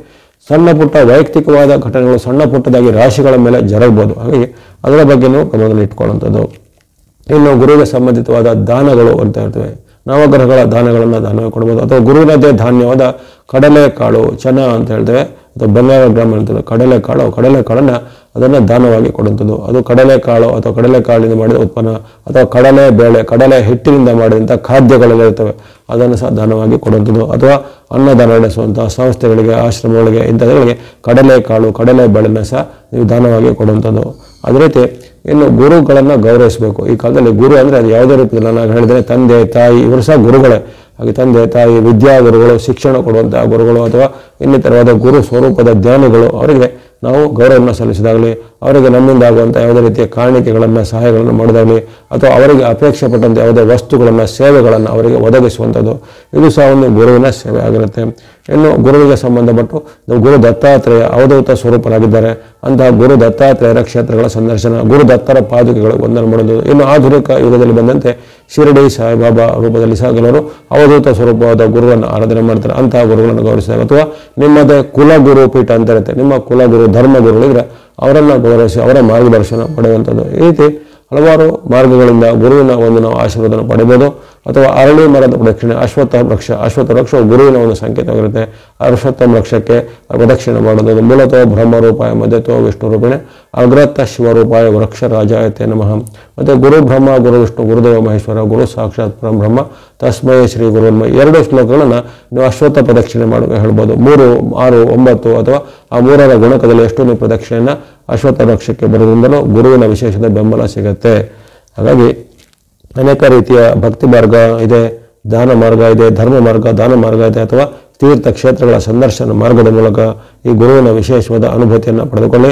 ಸಣ್ಣ ಪುಟ್ಟ ವೈಯಕ್ತಿಕವಾದ ಘಟನೆಗಳು ಸಣ್ಣ ಪುಟ್ಟದಾಗಿ ರಾಶಿಗಳ ಮೇಲೆ ಜರಗಬಹುದು, ಹಾಗಾಗಿ ಅದರ ಬಗ್ಗೆ ನೀವು ಗಮನದಲ್ಲಿ ಇಟ್ಕೊಳ್ಳುವಂಥದ್ದು. ಇನ್ನು ಗುರುವಿಗೆ ಸಂಬಂಧಿತವಾದ ದಾನಗಳು ಅಂತ ಇರ್ತವೆ, ನವಗ್ರಹಗಳ ದಾನಗಳನ್ನು ದಾನ ಕೊಡ್ಬೋದು. ಅಥವಾ ಗುರುವಿನದೇ ಧಾನ್ಯವಾದ ಕಡಲೆಕಾಳು ಚನ ಅಂತ ಹೇಳ್ತೇವೆ, ಅಥವಾ ಬಂಗಾರ ಗ್ರಾಮ ಅಂತೇವೆ. ಕಡಲೆಕಾಳನ್ನು ಅದನ್ನು ದಾನವಾಗಿ ಕೊಡುವಂಥದ್ದು. ಅದು ಕಡಲೆಕಾಳು ಅಥವಾ ಕಡಲೆಕಾಳಿನಿಂದ ಮಾಡಿದ ಉತ್ಪನ್ನ ಅಥವಾ ಕಡಲೆ ಬೇಳೆ, ಕಡಲೆ ಹಿಟ್ಟಿನಿಂದ ಮಾಡಿದಂಥ ಖಾದ್ಯಗಳೆಲ್ಲ ಇರ್ತವೆ, ಅದನ್ನು ಸಹ ದಾನವಾಗಿ ಕೊಡುವಂಥದ್ದು. ಅಥವಾ ಅನ್ನದಾನ ನಡೆಸುವಂತಹ ಸಂಸ್ಥೆಗಳಿಗೆ, ಆಶ್ರಮಗಳಿಗೆ, ಇಂಥವುಗಳಿಗೆ ಕಡಲೆಕಾಳು ಕಡಲೆ ಬೇಳೆನ ಸಹ ನೀವು ದಾನವಾಗಿ ಕೊಡುವಂಥದ್ದು. ಅದೇ ರೀತಿ ಇನ್ನು ಗುರುಗಳನ್ನು ಗೌರವಿಸಬೇಕು. ಈ ಕಾಲದಲ್ಲಿ ಗುರು ಅಂದರೆ ಅದು ಯಾವುದೇ ರೀತಿಯಲ್ಲಿ ನಾನು ಹೇಳಿದರೆ ತಂದೆ ತಾಯಿ ಇವರು ಸಹ ಗುರುಗಳೇ. ಹಾಗೆ ತಂದೆ ತಾಯಿ, ವಿದ್ಯಾ ಗುರುಗಳು, ಶಿಕ್ಷಣ ಕೊಡುವಂತಹ ಗುರುಗಳು ಅಥವಾ ಇನ್ನಿತರವಾದ ಗುರು ಸ್ವರೂಪದ ಜ್ಞಾನಿಗಳು, ಅವರಿಗೆ ನಾವು ಗೌರವವನ್ನು ಸಲ್ಲಿಸಿದಾಗಲಿ, ಅವರಿಗೆ ನಮ್ಮಿಂದ ಆಗುವಂಥ ಯಾವುದೇ ರೀತಿಯ ಕಾಣಿಕೆಗಳನ್ನು ಸಹಾಯಗಳನ್ನು ಮಾಡೋದಾಗಲಿ, ಅಥವಾ ಅವರಿಗೆ ಅಪೇಕ್ಷೆ ಪಟ್ಟಂತೆ ಯಾವುದೇ ವಸ್ತುಗಳನ್ನು ಸೇವೆಗಳನ್ನು ಅವರಿಗೆ ಒದಗಿಸುವಂಥದ್ದು, ಇದು ಸಹ ಒಂದು ಗುರುವಿನ ಸೇವೆ ಆಗಿರುತ್ತೆ. ಇನ್ನು ಗುರುವಿಗೆ ಸಂಬಂಧಪಟ್ಟು ಗುರು ದತ್ತಾತ್ರೇಯ ಅವಧೂತ ಸ್ವರೂಪರಾಗಿದ್ದಾರೆ, ಅಂತಹ ಗುರು ದತ್ತಾತ್ರೇಯರ ಕ್ಷೇತ್ರಗಳ ಸಂದರ್ಶನ, ಗುರು ದತ್ತರ ಪಾದುಕೆಗಳು ವಂದನೆ ಮಾಡೋದು. ಇನ್ನು ಆಧುನಿಕ ಯುಗದಲ್ಲಿ ಬಂದಂತೆ ಶಿರಡಿ ಸಾಯಿಬಾಬಾ ರೂಪದಲ್ಲಿ ಸಹ ಕೆಲವರು ಅವಧೂತ ಸ್ವರೂಪವಾದ ಗುರುವನ್ನು ಆರಾಧನೆ ಮಾಡ್ತಾರೆ, ಅಂತಹ ಗುರುಗಳನ್ನು ಗೌರವಿಸಿದಾಗ. ಅಥವಾ ನಿಮ್ಮದೇ ಕುಲಗುರು ಪೀಠ ಅಂತ ಇರುತ್ತೆ, ನಿಮ್ಮ ಕುಲಗುರು ಧರ್ಮಗುರುಗಳಿದ್ರೆ ಅವರನ್ನು ಗೌರವಿಸಿ ಅವರ ಮಾರ್ಗದರ್ಶನ ಪಡೆಯುವಂಥದ್ದು. ಈ ರೀತಿ ಹಲವಾರು ಮಾರ್ಗಗಳಿಂದ ಗುರುವಿನ ಒಂದು ನಾವು ಆಶೀರ್ವಾದನ ಪಡೆಯಬಹುದು. ಅಥವಾ ಅರಳಿ ಮರದ ಪ್ರದಕ್ಷಿಣೆ, ಅಶ್ವತ್ಥ ವೃಕ್ಷವು ಗುರುವಿನ ಒಂದು ಸಂಕೇತವಾಗಿರುತ್ತೆ. ಅಶ್ವತ್ಥ ವೃಕ್ಷಕ್ಕೆ ಪ್ರದಕ್ಷಿಣೆ ಮಾಡೋದು. ಮೂಲತಃ ಬ್ರಹ್ಮರೂಪಾಯ ಮಧ್ಯತ್ವ ವಿಷ್ಣು ರೂಪಿಣೆ ಅಗ್ರತ ಶಿವರೂಪಾಯ ವೃಕ್ಷ ರಾಜಾಯತೆ ನಮಃ. ಮತ್ತು ಗುರು ಬ್ರಹ್ಮ ಗುರು ವಿಷ್ಣು ಗುರುದೇವ ಮಹೇಶ್ವರ ಗುರು ಸಾಕ್ಷಾತ್ ಪರಂ ಬ್ರಹ್ಮ ತಸ್ಮೈ ಶ್ರೀ ಗುರುನ್ಮ 2 ಶ್ಲೋಕಗಳನ್ನು ನೀವು ಅಶ್ವತ್ಥ ಪ್ರದಕ್ಷಿಣೆ ಮಾಡುವ ಹೇಳ್ಬೋದು. 3, 6, 9 ಅಥವಾ ಆ 3ರ ಗುಣಕದಲ್ಲಿ ಎಷ್ಟು ನೀವು ಪ್ರದಕ್ಷಿಣೆಯನ್ನು ಅಶ್ವತ್ಥ ವೃಕ್ಷಕ್ಕೆ ಬರುವುದರಿಂದಲೂ ಗುರುವಿನ ವಿಶೇಷದ ಬೆಂಬಲ ಸಿಗುತ್ತೆ. ಹಾಗಾಗಿ ಅನೇಕ ರೀತಿಯ ಭಕ್ತಿ ಮಾರ್ಗ ಇದೆ, ದಾನ ಮಾರ್ಗ ಇದೆ, ಧರ್ಮ ಮಾರ್ಗ, ದಾನ ಮಾರ್ಗ ಇದೆ, ಅಥವಾ ತೀರ್ಥ ಕ್ಷೇತ್ರಗಳ ಸಂದರ್ಶನ ಮಾರ್ಗದ ಮೂಲಕ ಈ ಗುರುವಿನ ವಿಶೇಷವಾದ ಅನುಭೂತಿಯನ್ನು ಪಡೆದುಕೊಳ್ಳಿ.